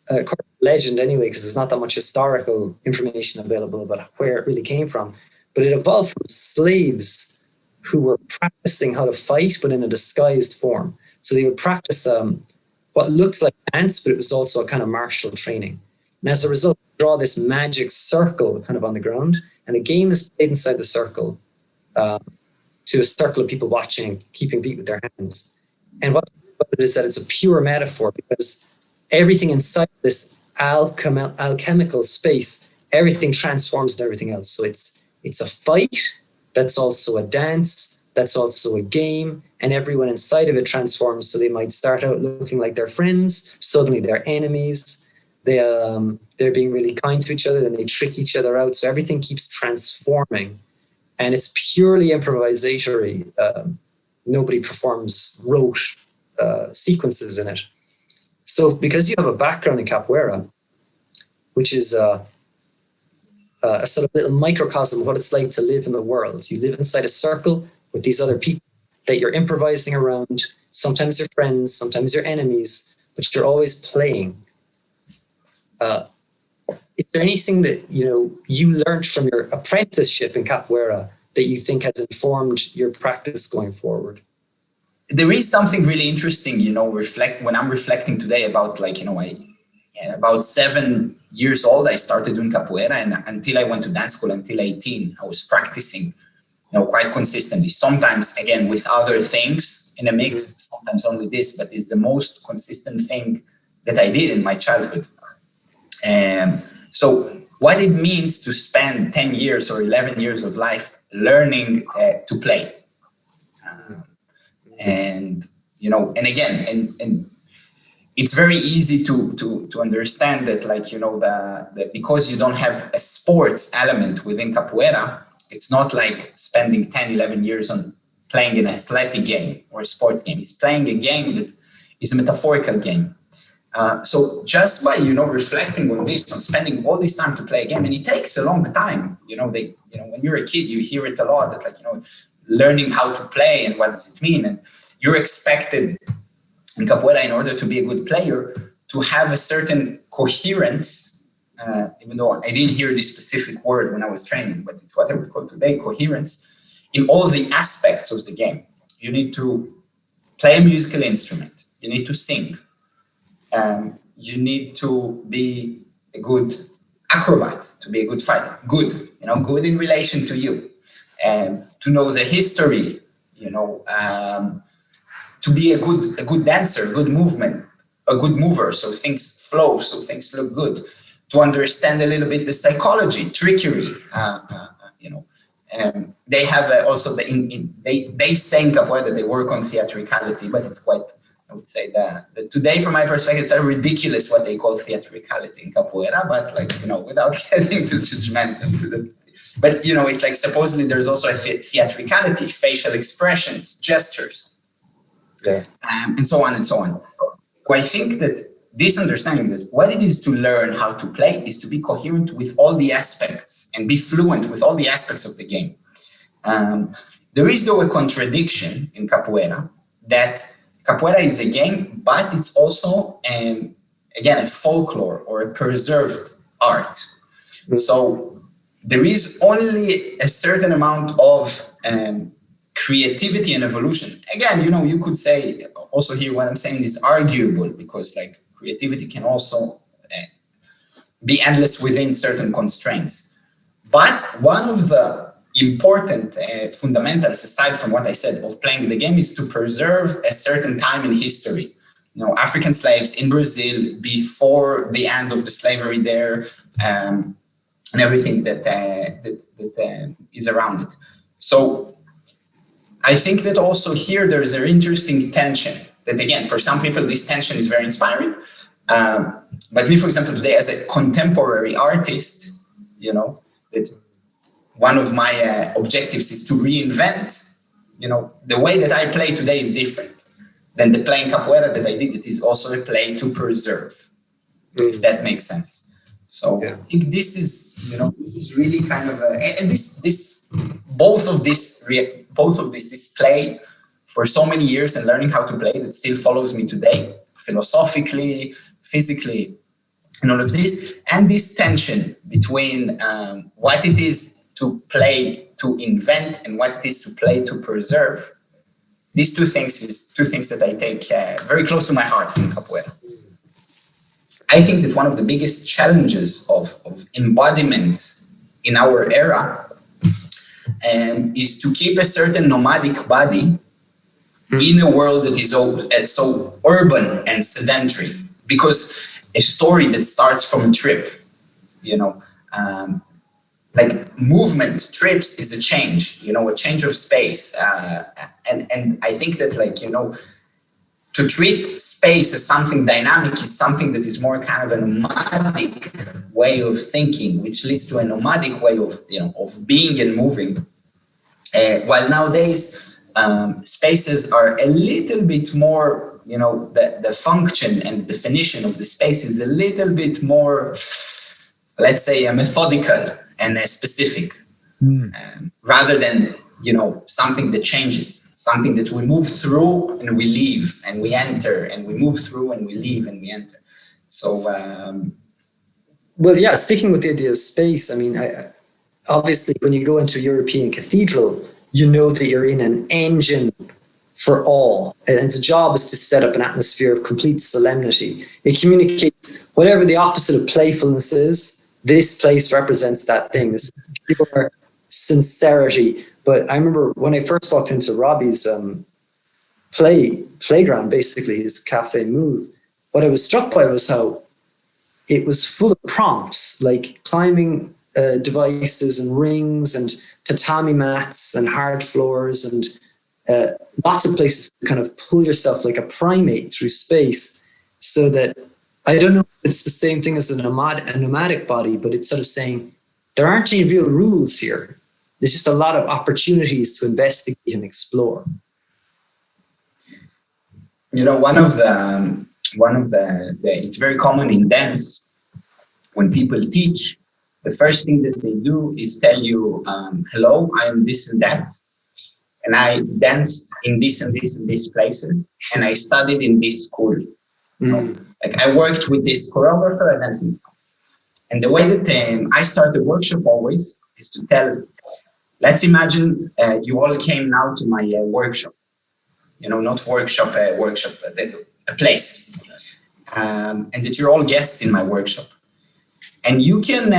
a legend anyway, because there's not that much historical information available about where it really came from, but it evolved from slaves who were practicing how to fight, but in a disguised form. So they would practice what looked like dance, but it was also a kind of martial training. And as a result, draw this magic circle kind of on the ground, and the game is played inside the circle to a circle of people watching, keeping beat with their hands. And what's about it is that it's a pure metaphor, because everything inside this alchemical space, everything transforms into everything else. So it's a fight that's also a dance, that's also a game, and everyone inside of it transforms. So they might start out looking like their friends, suddenly they're enemies, they're being really kind to each other, then they trick each other out. So everything keeps transforming, and it's purely improvisatory. Nobody wrote sequences in it. So because you have a background in capoeira, which is a sort of little microcosm of what it's like to live in the world. You live inside a circle with these other people that you're improvising around. Sometimes you're friends, sometimes you're enemies, but you're always playing. Is there anything that you learned from your apprenticeship in capoeira that you think has informed your practice going forward? There is something really interesting, when I'm reflecting today about about 7 years old, I started doing capoeira, and until I went to dance school, until 18, I was practicing, quite consistently. Sometimes, again, with other things in a mix, sometimes only this, but it's the most consistent thing that I did in my childhood. So what it means to spend 10 years or 11 years of life learning to play. And it's very easy to understand that, that because you don't have a sports element within capoeira, it's not like spending 10, 11 years on playing an athletic game or a sports game. It's playing a game that is a metaphorical game. So just by, reflecting on this, on spending all this time to play a game, and it takes a long time, when you're a kid, you hear it a lot, that learning how to play and what does it mean. And you're expected in capoeira, in order to be a good player, to have a certain coherence, even though I didn't hear this specific word when I was training, but it's what I would call today coherence, in all the aspects of the game. You need to play a musical instrument. You need to sing. You need to be a good acrobat, to be a good fighter. Good, good in relation to you. To know the history, to be a good dancer, a good mover, so things flow, so things look good. To understand a little bit the psychology, trickery, they have also they say in capoeira that they work on theatricality, but it's quite, I would say that today, from my perspective, it's ridiculous what they call theatricality in capoeira, but without getting too judgmental but it's like supposedly there's also a theatricality, facial expressions, gestures. Yeah. And so on and so on. So I think that this understanding that what it is to learn how to play is to be coherent with all the aspects and be fluent with all the aspects of the game. There is, though, a contradiction in capoeira, that capoeira is a game, but it's also, again, a folklore or a preserved art. Mm-hmm. So there is only a certain amount of creativity and evolution. Again, you could say also here what I'm saying is arguable, because creativity can also be endless within certain constraints. But one of the important fundamentals, aside from what I said of playing the game, is to preserve a certain time in history. African slaves in Brazil before the end of the slavery there, and everything that is around it. So I think that also here there is an interesting tension that, again, for some people, this tension is very inspiring. But me, for example, today as a contemporary artist, that one of my objectives is to reinvent, the way that I play today is different than the playing capoeira that I did. It is also a play to preserve, if that makes sense. So I think this is really kind of both of this play for so many years and learning how to play that still follows me today, philosophically, physically, and all of this, and this tension between what it is to play to invent and what it is to play to preserve. These two things that I take very close to my heart from capoeira. I think that one of the biggest challenges of embodiment in our era is to keep a certain nomadic body in a world that is so urban and sedentary. Because a story that starts from a trip, like movement, trips is a change, a change of space. And I think that to treat space as something dynamic is something that is more kind of a nomadic way of thinking, which leads to a nomadic way of being and moving. While nowadays, spaces are a little bit more, the function and the definition of the space is a little bit more, let's say, methodical and specific, rather than, something that changes, something that we move through and we leave and we enter, and we move through and we leave and we enter. So, sticking with the idea of space, obviously when you go into a European cathedral, that you're in an engine for awe, and its job is to set up an atmosphere of complete solemnity. It communicates whatever the opposite of playfulness is. This place represents that thing, this pure sincerity. But I remember when I first walked into Robbie's playground, basically his cafe move, what I was struck by was how it was full of prompts, like climbing devices and rings and tatami mats and hard floors and lots of places to kind of pull yourself like a primate through space, so that I don't know if it's the same thing as a nomadic body, but it's sort of saying there aren't any real rules here. There's just a lot of opportunities to investigate and explore. One of the it's very common in dance when people teach. The first thing that they do is tell you, hello, I am this and that. And I danced in this and this and these places. And I studied in this school. Like I worked with this choreographer and dancing. And the way that I start the workshop always is to tell, let's imagine you all came now to my workshop. Not workshop, a place. And that you're all guests in my workshop. And you can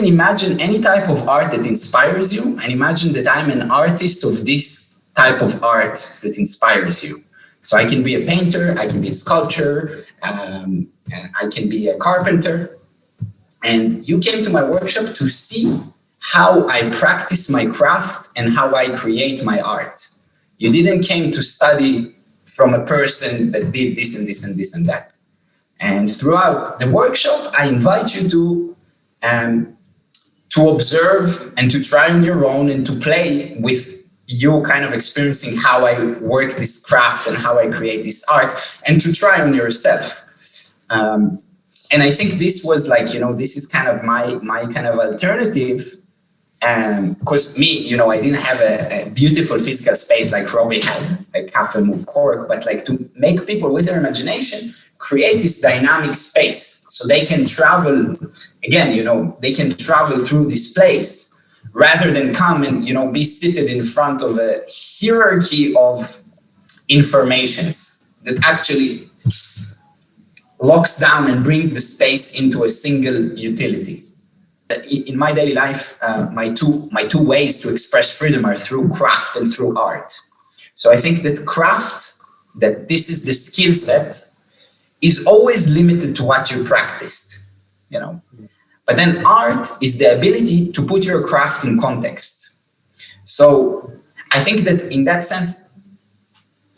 imagine any type of art that inspires you, and imagine that I'm an artist of this type of art that inspires you. So I can be a painter, I can be a sculptor, I can be a carpenter. And you came to my workshop to see how I practice my craft and how I create my art. You didn't came to study from a person that did this and this and this and that. And throughout the workshop, I invite you to observe and to try on your own and to play with you, kind of experiencing how I work this craft and how I create this art, and to try on yourself. And I think this was this is kind of my kind of alternative. Because me, I didn't have a beautiful physical space like Robbie had, like Cafe Move Cork, but to make people with their imagination create this dynamic space so they can travel, again, they can travel through this place rather than come and, be seated in front of a hierarchy of informations that actually, locks down and brings the space into a single utility. In my daily life, my two ways to express freedom are through craft and through art. So I think that craft, that this is the skill set, is always limited to what you practiced, you know. But then art is the ability to put your craft in context. So I think that in that sense,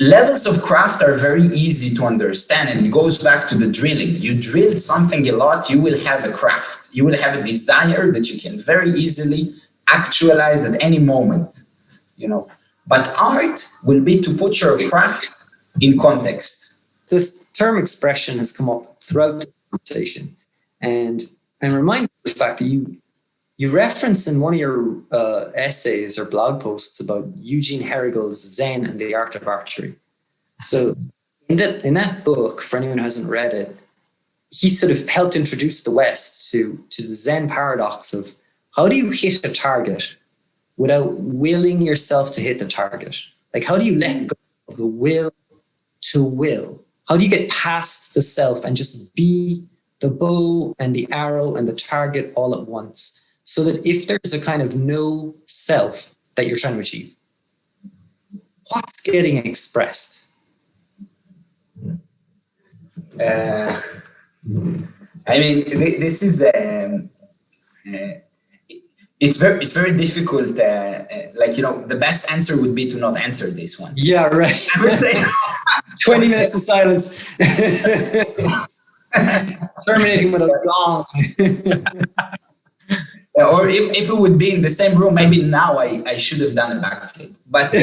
levels of craft are very easy to understand, and it goes back to the drilling. You drilled something a lot, you will have a craft. You will have a desire that you can very easily actualize at any moment, you know. But art will be to put your craft in context. This term expression has come up throughout the conversation, and I'm reminded of the fact that you reference in one of your essays or blog posts about Eugene Herrigel's Zen and the Art of Archery. So in that book, for anyone who hasn't read it, he sort of helped introduce the West to the Zen paradox of how do you hit a target without willing yourself to hit the target? Like, how do you let go of the will to will? How do you get past the self and just be the bow and the arrow and the target all at once? So that if there's a kind of no self that you're trying to achieve, what's getting expressed? I mean, this is it's very difficult. Like, you know, the best answer would be to not answer this one. Yeah, right. I would say 20 minutes of silence. Terminating with a gong. Or if it would be in the same room, maybe now I should have done a backflip. But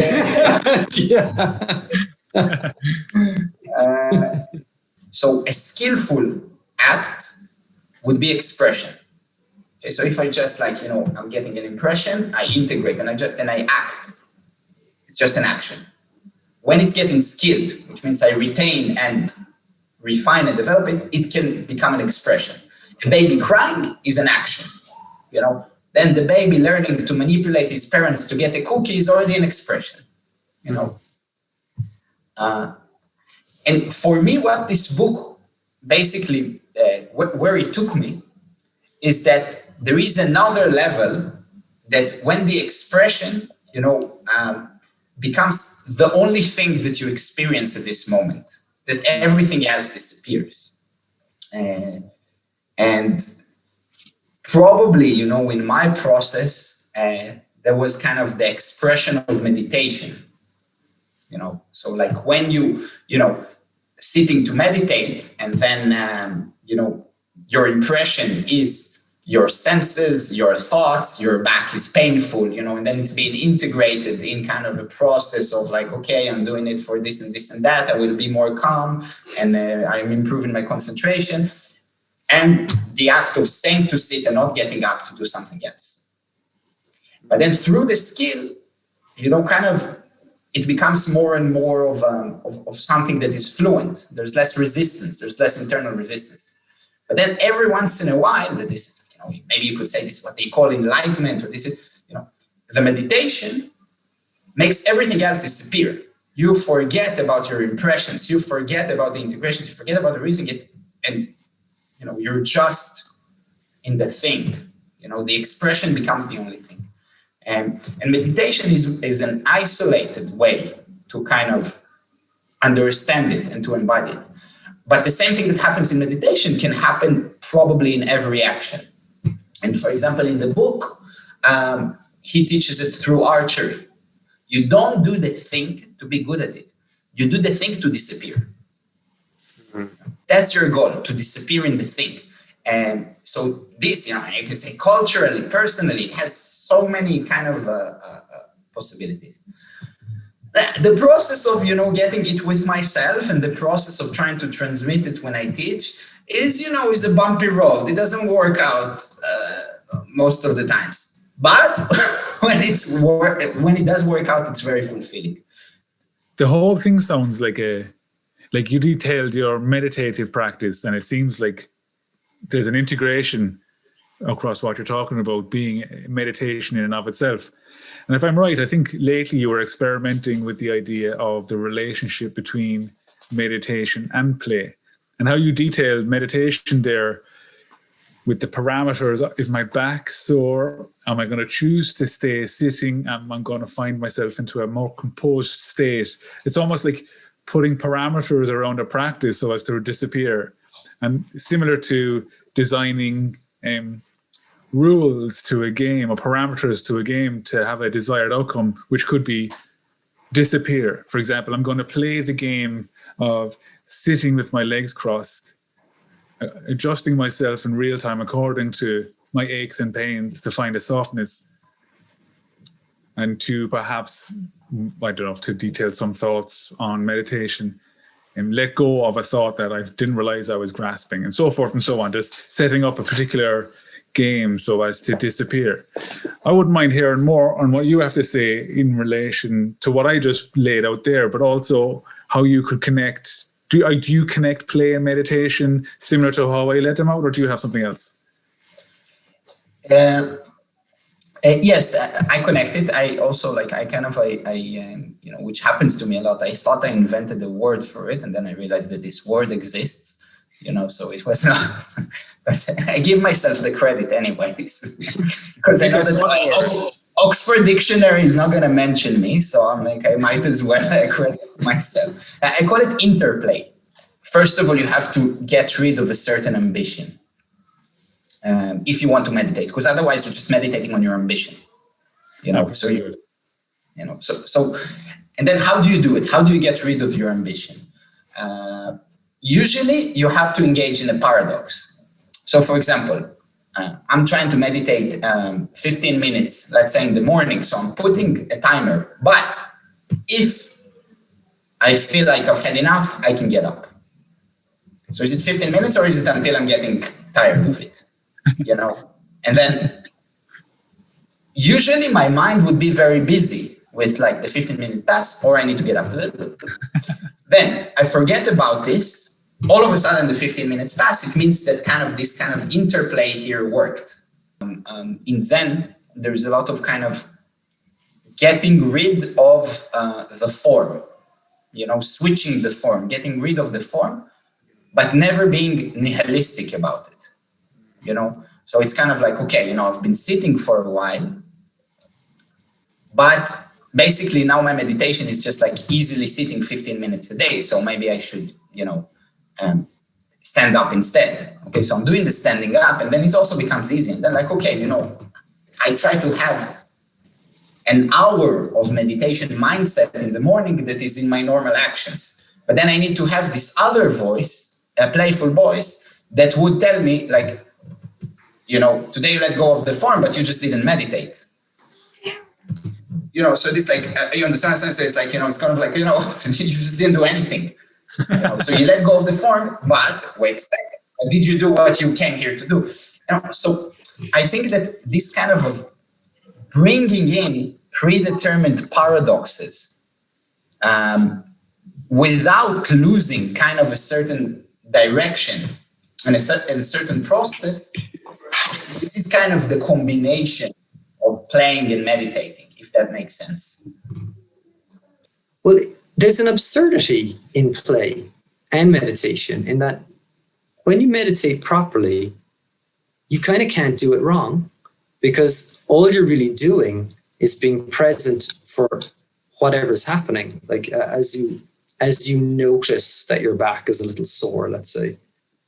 so a skillful act would be expression. Okay, so if I just, like, you know, I'm getting an impression, I integrate and I act. It's just an action. When it's getting skilled, which means I retain and refine and develop it, it can become an expression. A baby crying is an action. You know, then the baby learning to manipulate his parents to get a cookie is already an expression, you know. And for me, what this book basically, where it took me, is that there is another level that when the expression, you know, becomes the only thing that you experience at this moment, that everything else disappears. And probably, you know, in my process, there was kind of the expression of meditation, you know. So like when you know, sitting to meditate, and then, you know, your impression is your senses, your thoughts, your back is painful, you know, and then it's being integrated in kind of a process of like, okay, I'm doing it for this and this and that, I will be more calm, and I'm improving my concentration. And the act of staying to sit and not getting up to do something else. But then through the skill, you know, kind of, it becomes more and more of something that is fluent. There's less resistance. There's less internal resistance. But then every once in a while, that this is, you know, maybe you could say this is what they call enlightenment, or this is, you know, the meditation makes everything else disappear. You forget about your impressions. You forget about the integrations. You forget about the reasoning, and you know, you're just in the thing. You know, the expression becomes the only thing. And meditation is an isolated way to kind of understand it and to embody it. But the same thing that happens in meditation can happen probably in every action. And for example, in the book, he teaches it through archery. You don't do the thing to be good at it. You do the thing to disappear. That's your goal, to disappear in the thing. And so this, you know, you can say culturally, personally, it has so many kind of possibilities. The process of, you know, getting it with myself and the process of trying to transmit it when I teach is, you know, is a bumpy road. It doesn't work out most of the times. But when it does work out, it's very fulfilling. The whole thing sounds like you detailed your meditative practice, and it seems like there's an integration across what you're talking about being meditation in and of itself. And if I'm right, I think lately you were experimenting with the idea of the relationship between meditation and play. And how you detailed meditation there with the parameters, is my back sore? Am I going to choose to stay sitting? Am I going to find myself into a more composed state? It's almost like putting parameters around a practice so as to disappear. And similar to designing rules to a game or parameters to a game to have a desired outcome, which could be disappear. For example, I'm going to play the game of sitting with my legs crossed, adjusting myself in real time according to my aches and pains to find a softness, and to perhaps, I don't know, to detail some thoughts on meditation and let go of a thought that I didn't realize I was grasping, and so forth and so on, just setting up a particular game so as to disappear. I wouldn't mind hearing more on what you have to say in relation to what I just laid out there, but also how you could connect. Do you connect play and meditation similar to how I let them out, or do you have something else? Yes, I connected. I also which happens to me a lot. I thought I invented a word for it, and then I realized that this word exists. So it was not. But I give myself the credit anyways, because I know that Oxford Dictionary is not going to mention me, so I'm like, I might as well credit myself. I call it interplay. First of all, you have to get rid of a certain ambition if you want to meditate, because otherwise you're just meditating on your ambition. So and then how do you do it? How do you get rid of your ambition? Usually, you have to engage in a paradox. So, for example, I'm trying to meditate 15 minutes, let's say in the morning. So I'm putting a timer. But if I feel like I've had enough, I can get up. So is it 15 minutes or is it until I'm getting tired of it? And then usually my mind would be very busy with like the 15-minute pass, or I need to get up to it. Then I forget about this. All of a sudden, the 15 minutes pass. It means that this kind of interplay here worked. In Zen, there's a lot of kind of getting rid of the form, switching the form, getting rid of the form, but never being nihilistic about it, So it's kind of like, okay, I've been sitting for a while, but basically now my meditation is just like easily sitting 15 minutes a day. So maybe I should, stand up instead. Okay, so I'm doing the standing up, and then it also becomes easy. And then like, okay, I try to have an hour of meditation mindset in the morning that is in my normal actions. But then I need to have this other voice, a playful voice, that would tell me like, today you let go of the form, but you just didn't meditate. So this like, you understand? So it's like, it's kind of like, you just didn't do anything. So you let go of the form, but wait a second. Did you do what you came here to do? So I think that this kind of bringing in predetermined paradoxes without losing kind of a certain direction and a certain process, this is kind of the combination of playing and meditating, if that makes sense. Well, there's an absurdity in play and meditation in that when you meditate properly, you kind of can't do it wrong, because all you're really doing is being present for whatever's happening. Like as you notice that your back is a little sore, let's say,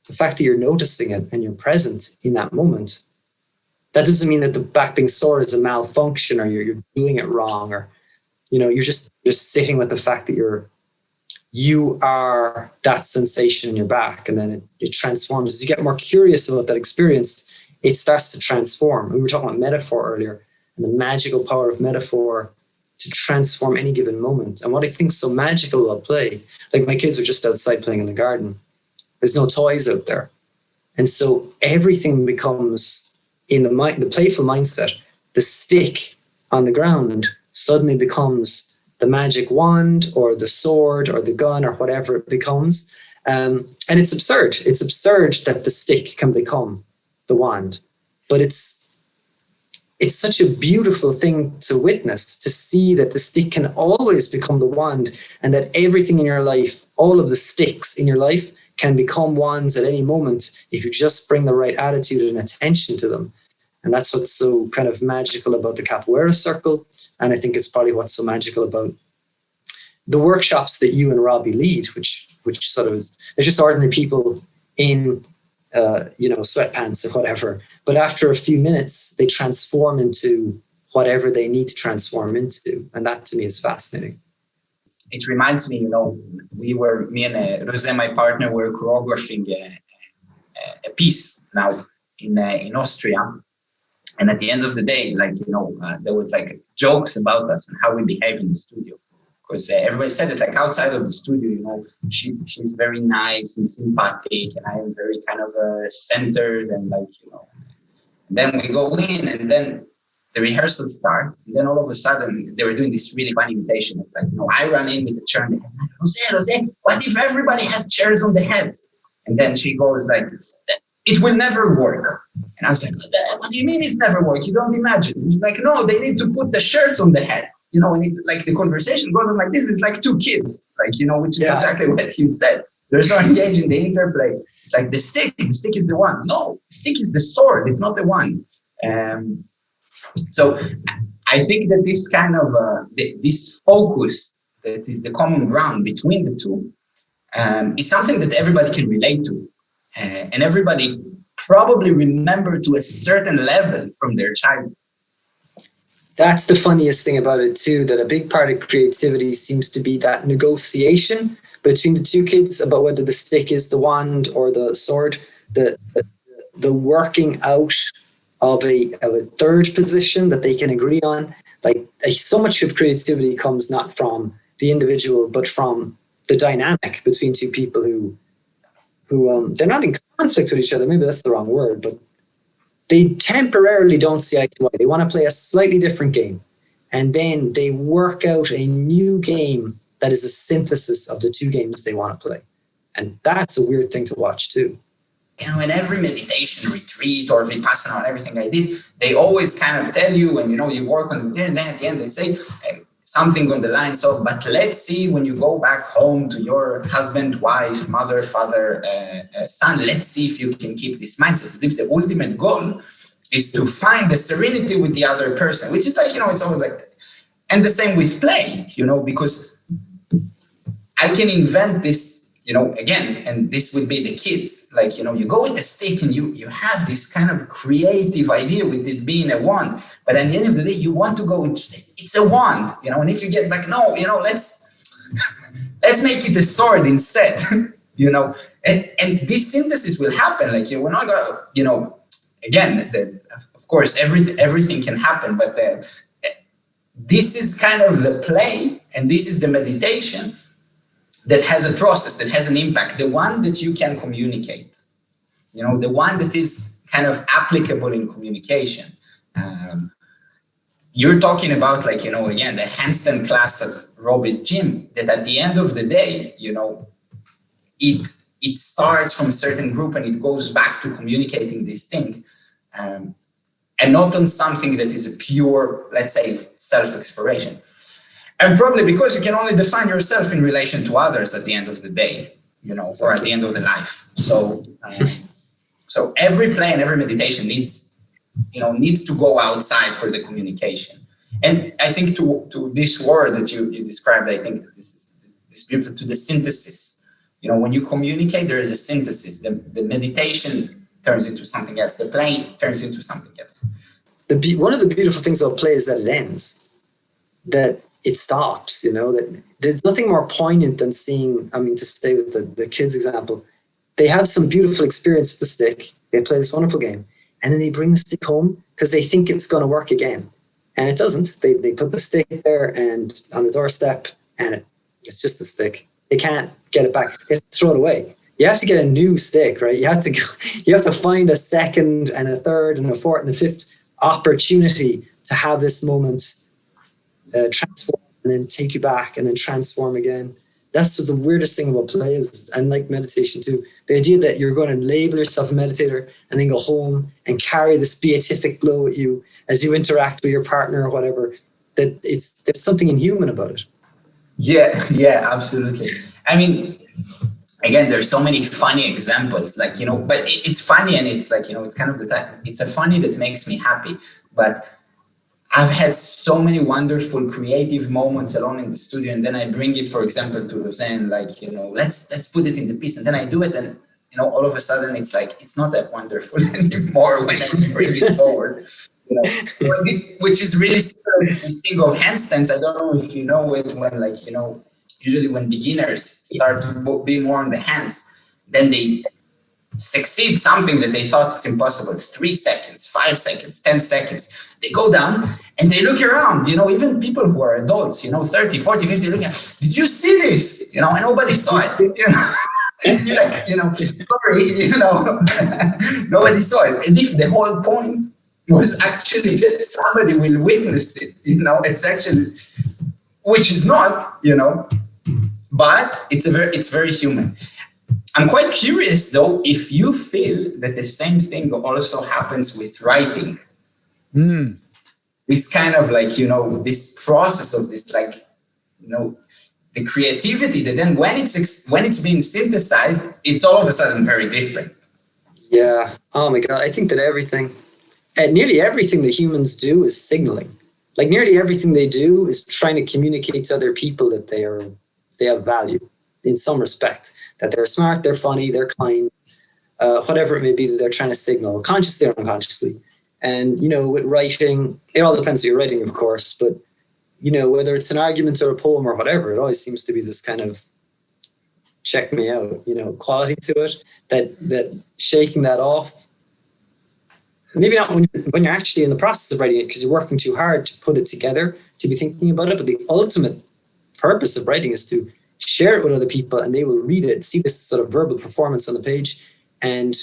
the fact that you're noticing it and you're present in that moment, that doesn't mean that the back being sore is a malfunction or you're doing it wrong, or you're just sitting with the fact that you are that sensation in your back, and then it transforms. As you get more curious about that experience, it starts to transform. And we were talking about metaphor earlier, and the magical power of metaphor to transform any given moment. And what I think is so magical about play, like my kids are just outside playing in the garden. There's no toys out there. And so everything becomes, in the playful mindset, the stick on the ground suddenly becomes the magic wand or the sword or the gun or whatever it becomes. And it's absurd. It's absurd that the stick can become the wand. But it's such a beautiful thing to witness, to see that the stick can always become the wand, and that everything in your life, all of the sticks in your life, can become wands at any moment if you just bring the right attitude and attention to them. And that's what's so kind of magical about the Capoeira circle. And I think it's probably what's so magical about the workshops that you and Robbie lead, which sort of is, they're just ordinary people in, sweatpants or whatever. But after a few minutes, they transform into whatever they need to transform into. And that to me is fascinating. It reminds me, me and Rosé, my partner, were choreographing a piece now in Austria. And at the end of the day, there was jokes about us and how we behave in the studio. Because everybody said it, outside of the studio, she's very nice and sympathetic, and I am very kind of centered and And then we go in, and then the rehearsal starts, and then all of a sudden they were doing this really funny imitation of I run in with a chair on the head, Rosé, what if everybody has chairs on the heads? And then she goes it will never work. And I was like, what do you mean it's never work? You don't imagine. He's like, no, they need to put the shirts on the head. And it's the conversation goes on like this. It's like two kids, which is exactly what you said. They're so engaged in the interplay. It's like the stick is the one. No, the stick is the sword. It's not the one. So I think that this kind of, this focus that is the common ground between the two is something that everybody can relate to. And everybody probably remember to a certain level from their childhood. That's the funniest thing about it too, that a big part of creativity seems to be that negotiation between the two kids about whether the stick is the wand or the sword, the working out of a third position that they can agree on. So much of creativity comes not from the individual, but from the dynamic between two people who they're not in conflict with each other. Maybe that's the wrong word, but they temporarily don't see eye to eye. They want to play a slightly different game. And then they work out a new game that is a synthesis of the two games they want to play. And that's a weird thing to watch too. In every meditation retreat or Vipassana and everything I did, they always kind of tell you, and you work on it, and then at the end they say something on the lines of, but let's see when you go back home to your husband, wife, mother, father, son, let's see if you can keep this mindset, as if the ultimate goal is to find the serenity with the other person, which is it's always like, and the same with play, because I can invent this, again, and this would be the kids, you go with a stick and you have this kind of creative idea with it being a wand, but at the end of the day, you want to go and say, it's a wand, and if you get back, no, let's make it a sword instead, and this synthesis will happen, we're not gonna, again, of course, everything can happen, but this is kind of the play, and this is the meditation that has a process, that has an impact, the one that you can communicate, the one that is kind of applicable in communication. You're talking about again, the handstand class at Robbie's gym, that at the end of the day, it starts from a certain group and it goes back to communicating this thing, and not on something that is a pure, let's say, self-exploration. And probably because you can only define yourself in relation to others at the end of the day, or at the end of the life. So, so every play and every meditation needs to go outside for the communication. And I think to this word that you described, I think that this is beautiful, to the synthesis. When you communicate, there is a synthesis. The meditation turns into something else. The play turns into something else. One of the beautiful things about play is that it ends. That it stops, that there's nothing more poignant than seeing, to stay with the kids example, they have some beautiful experience with the stick, they play this wonderful game, and then they bring the stick home because they think it's going to work again. And it doesn't. They put the stick there and on the doorstep, and it's just a stick. They can't get it back. They throw it away. You have to get a new stick, right? You have to find a second and a third and a fourth and a fifth opportunity to have this moment transform and then take you back and then transform again. That's what the weirdest thing about play is, and like meditation too. The idea that you're going to label yourself a meditator and then go home and carry this beatific glow with you as you interact with your partner or whatever, that there's something inhuman about it. Yeah, absolutely. again, there's so many funny examples, like, but it's funny, and it's like, it's kind of it's a funny that makes me happy. But I've had so many wonderful creative moments alone in the studio, and then I bring it, for example, to Roseanne, like, let's put it in the piece, and then I do it, and all of a sudden it's like, it's not that wonderful anymore when I bring it forward. Which is really similar to this thing of handstands. I don't know if you know it, when, like, usually when beginners start to be more on the hands, then they succeed something that they thought it's impossible. 3 seconds, 5 seconds, 10 seconds. They go down and they look around, even people who are adults, 30, 40, 50, look at, did you see this? And nobody saw it, And you're like, sorry, nobody saw it. As if the whole point was actually that somebody will witness it, it's actually, which is not, but it's very human. I'm quite curious, though, if you feel that the same thing also happens with writing. This kind of like, this process of this, like, the creativity that then when it's being synthesized, it's all of a sudden very different. Yeah. Oh my God. I think that nearly everything that humans do is signaling. Like nearly everything they do is trying to communicate to other people that they have value in some respect, that they're smart, they're funny, they're kind, whatever it may be that they're trying to signal, consciously or unconsciously. And, with writing, it all depends what you're writing, of course, but, whether it's an argument or a poem or whatever, it always seems to be this kind of check me out, quality to it, that shaking that off. Maybe not when you're actually in the process of writing it, because you're working too hard to put it together, to be thinking about it. But the ultimate purpose of writing is to share it with other people, and they will read it, see this sort of verbal performance on the page. And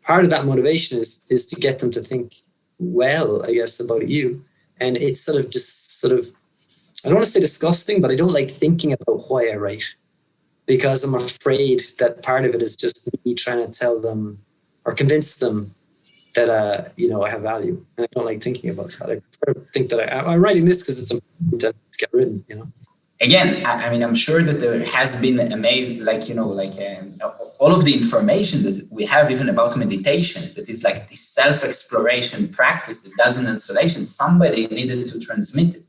part of that motivation is to get them to think well, I guess, about you. And it's sort of, I don't want to say disgusting, but I don't like thinking about why I write, because I'm afraid that part of it is just me trying to tell them or convince them that, I have value. And I don't like thinking about that. I prefer to think that I'm writing this because it's important and it's get written, Again, I mean, I'm sure that there has been amazing, all of the information that we have even about meditation, that is like this self-exploration practice that does an installation, somebody needed to transmit it,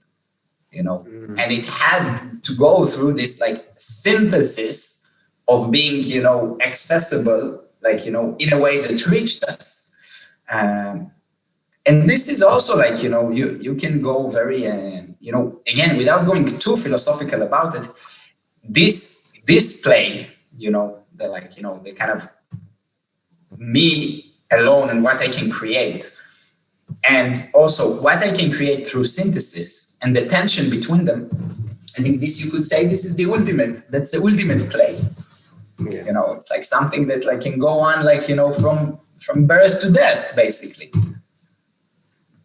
and it had to go through this like synthesis of being, accessible, in a way that reached us. And this is also like, you can go very, again, without going too philosophical about it, this play, the kind of me alone and what I can create, and also what I can create through synthesis and the tension between them. I think you could say this is that's the ultimate play. Yeah. It's like something that like can go on from birth to death, basically.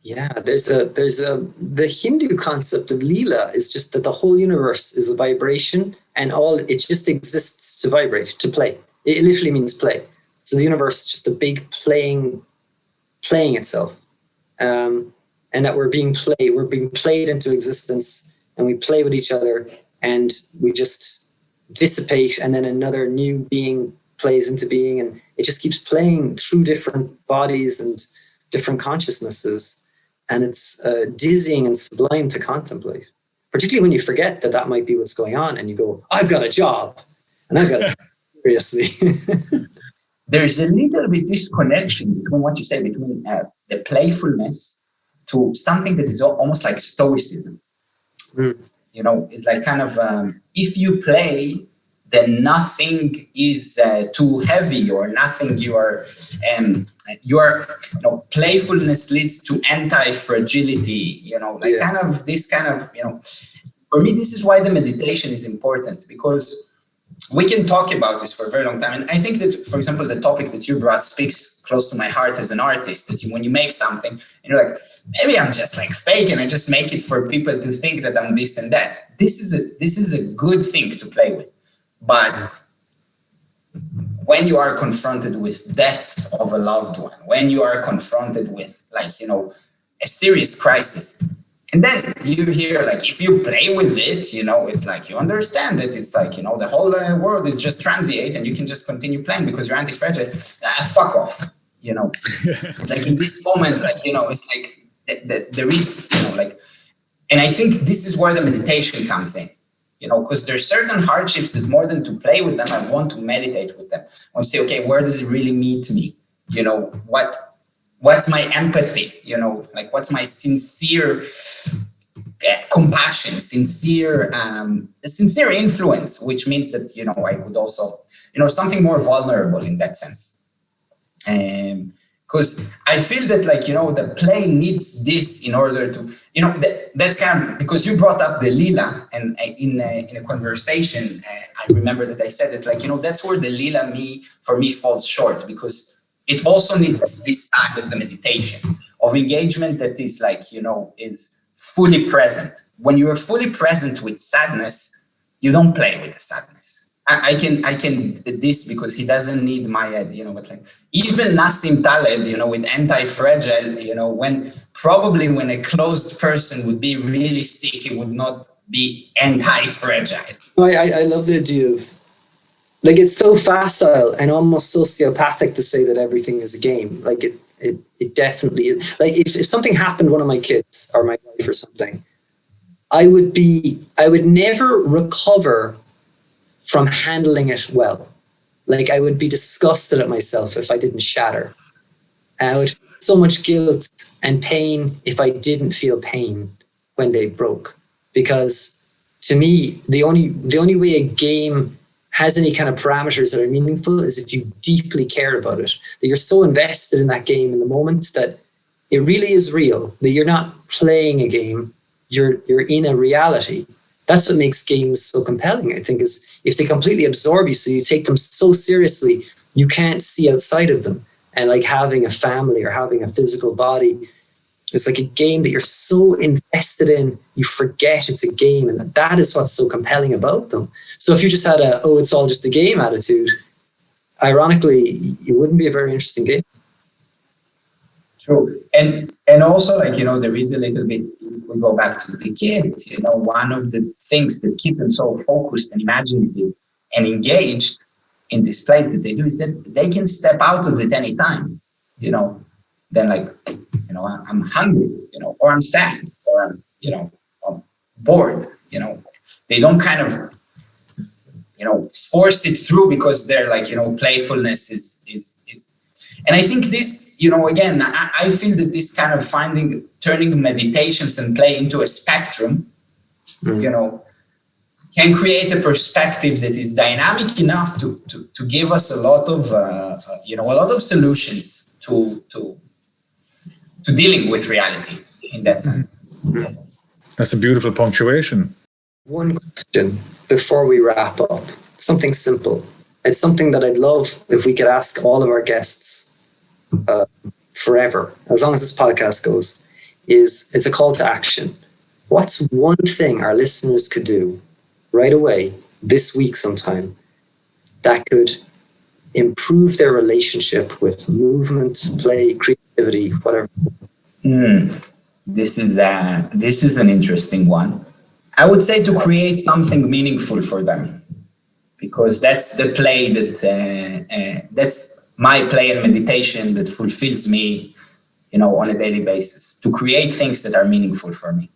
Yeah, there's the Hindu concept of Leela is just that the whole universe is a vibration, and it just exists to vibrate, to play. It literally means play. So the universe is just a big playing itself, and that we're being played into existence, and we play with each other, and we just dissipate, and then another new being plays into being, and it just keeps playing through different bodies and different consciousnesses. And it's dizzying and sublime to contemplate, particularly when you forget that might be what's going on, and you go, I've got a job, and I've got to seriously. There's a little bit disconnection between what you say, between the playfulness to something that is almost like stoicism. It's like kind of, if you play, then nothing is too heavy, or nothing playfulness leads to anti-fragility, for me, this is why the meditation is important, because we can talk about this for a very long time. And I think that, for example, the topic that you brought speaks close to my heart as an artist, that when you make something and you're like, maybe I'm just like fake and I just make it for people to think that I'm this and that. This is a good thing to play with. But when you are confronted with death of a loved one, when you are confronted with a serious crisis, And then you hear, like, if you play with it, it's like you understand that it's like, the whole world is just transient and you can just continue playing because you're anti-fragile. Fuck off, Like in this moment, like, it's like there is, like, and I think this is where the meditation comes in, because there's certain hardships that more than to play with them, I want to meditate with them. I want to say, okay, where does it really meet me? What's my empathy? Like what's my sincere compassion, sincere influence, which means that, I could also, something more vulnerable in that sense. Because I feel that, like, the play needs this in order to, that's kind of, because you brought up the lila, and in a conversation, I remember that I said that, like, that's where the lila for me falls short, because it also needs this time of the meditation, of engagement that is like, is fully present. When you are fully present with sadness, you don't play with the sadness. I can this because he doesn't need my head, but like even Nassim Taleb, with anti-fragile, when a closed person would be really sick, it would not be anti-fragile. I love the idea of, like, it's so facile and almost sociopathic to say that everything is a game. Like it definitely is. Like if something happened to one of my kids or my wife or something, I would never recover from handling it well. Like I would be disgusted at myself if I didn't shatter. And I would feel so much guilt and pain if I didn't feel pain when they broke. Because to me, the only way a game has any kind of parameters that are meaningful is if you deeply care about it, that you're so invested in that game in the moment that it really is real, that you're not playing a game, you're in a reality. That's what makes games so compelling, I think, is if they completely absorb you, so you take them so seriously, you can't see outside of them. And like having a family or having a physical body, it's like a game that you're so invested in, you forget it's a game. And that is what's so compelling about them. So if you just had it's all just a game attitude, ironically, it wouldn't be a very interesting game. True. And also, like, there is a little bit, we go back to the kids, one of the things that keep them so focused and imaginative and engaged in this place that they do is that they can step out of it anytime, then like, I'm hungry, or I'm sad, or I'm bored, they don't kind of, force it through because they're like, playfulness is. And I think this, again, I feel that this kind of turning meditations and play into a spectrum, can create a perspective that is dynamic enough to give us a lot of solutions to dealing with reality in that sense. That's a beautiful punctuation. One question before we wrap up, something simple. It's something that I'd love if we could ask all of our guests forever, as long as this podcast goes, it's a call to action. What's one thing our listeners could do right away this week sometime that could improve their relationship with movement, play, creativity, whatever? This is an interesting one. I would say to create something meaningful for them, because that's the play that's my play and meditation that fulfills me, on a daily basis, to create things that are meaningful for me.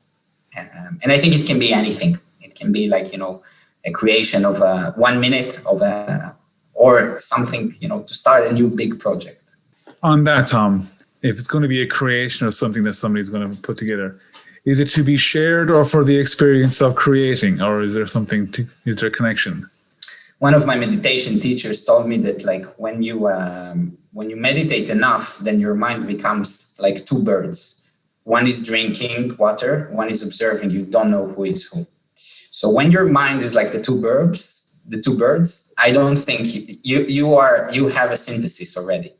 And I think it can be anything. It can be like, a creation of 1 minute or something, to start a new big project. On that, Tom, if it's going to be a creation or something that somebody's going to put together, is it to be shared or for the experience of creating, or is there is there a connection? One of my meditation teachers told me that, like, when you meditate enough, then your mind becomes like two birds. One is drinking water, one is observing. You don't know who is who. So when your mind is like the two birds, I don't think you have a synthesis already.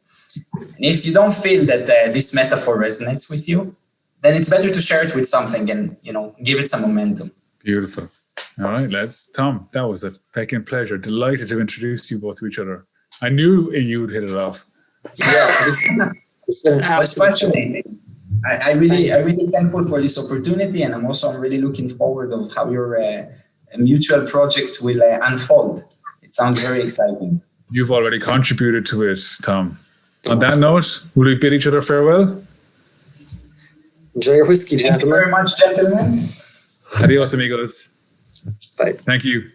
And if you don't feel that this metaphor resonates with you, then it's better to share it with something and, give it some momentum. Beautiful. All right, lads. Tom, that was a fucking pleasure. Delighted to introduce you both to each other. I knew you would hit it off. Yeah, it's been an absolute pleasure. I really thankful for this opportunity, and I'm really looking forward of how your mutual project will unfold. It sounds very exciting. You've already contributed to it, Tom. On that note, will we bid each other farewell? Enjoy your whiskey, Thank you gentlemen. very much, gentlemen. Adios, amigos. Bye. Thank you.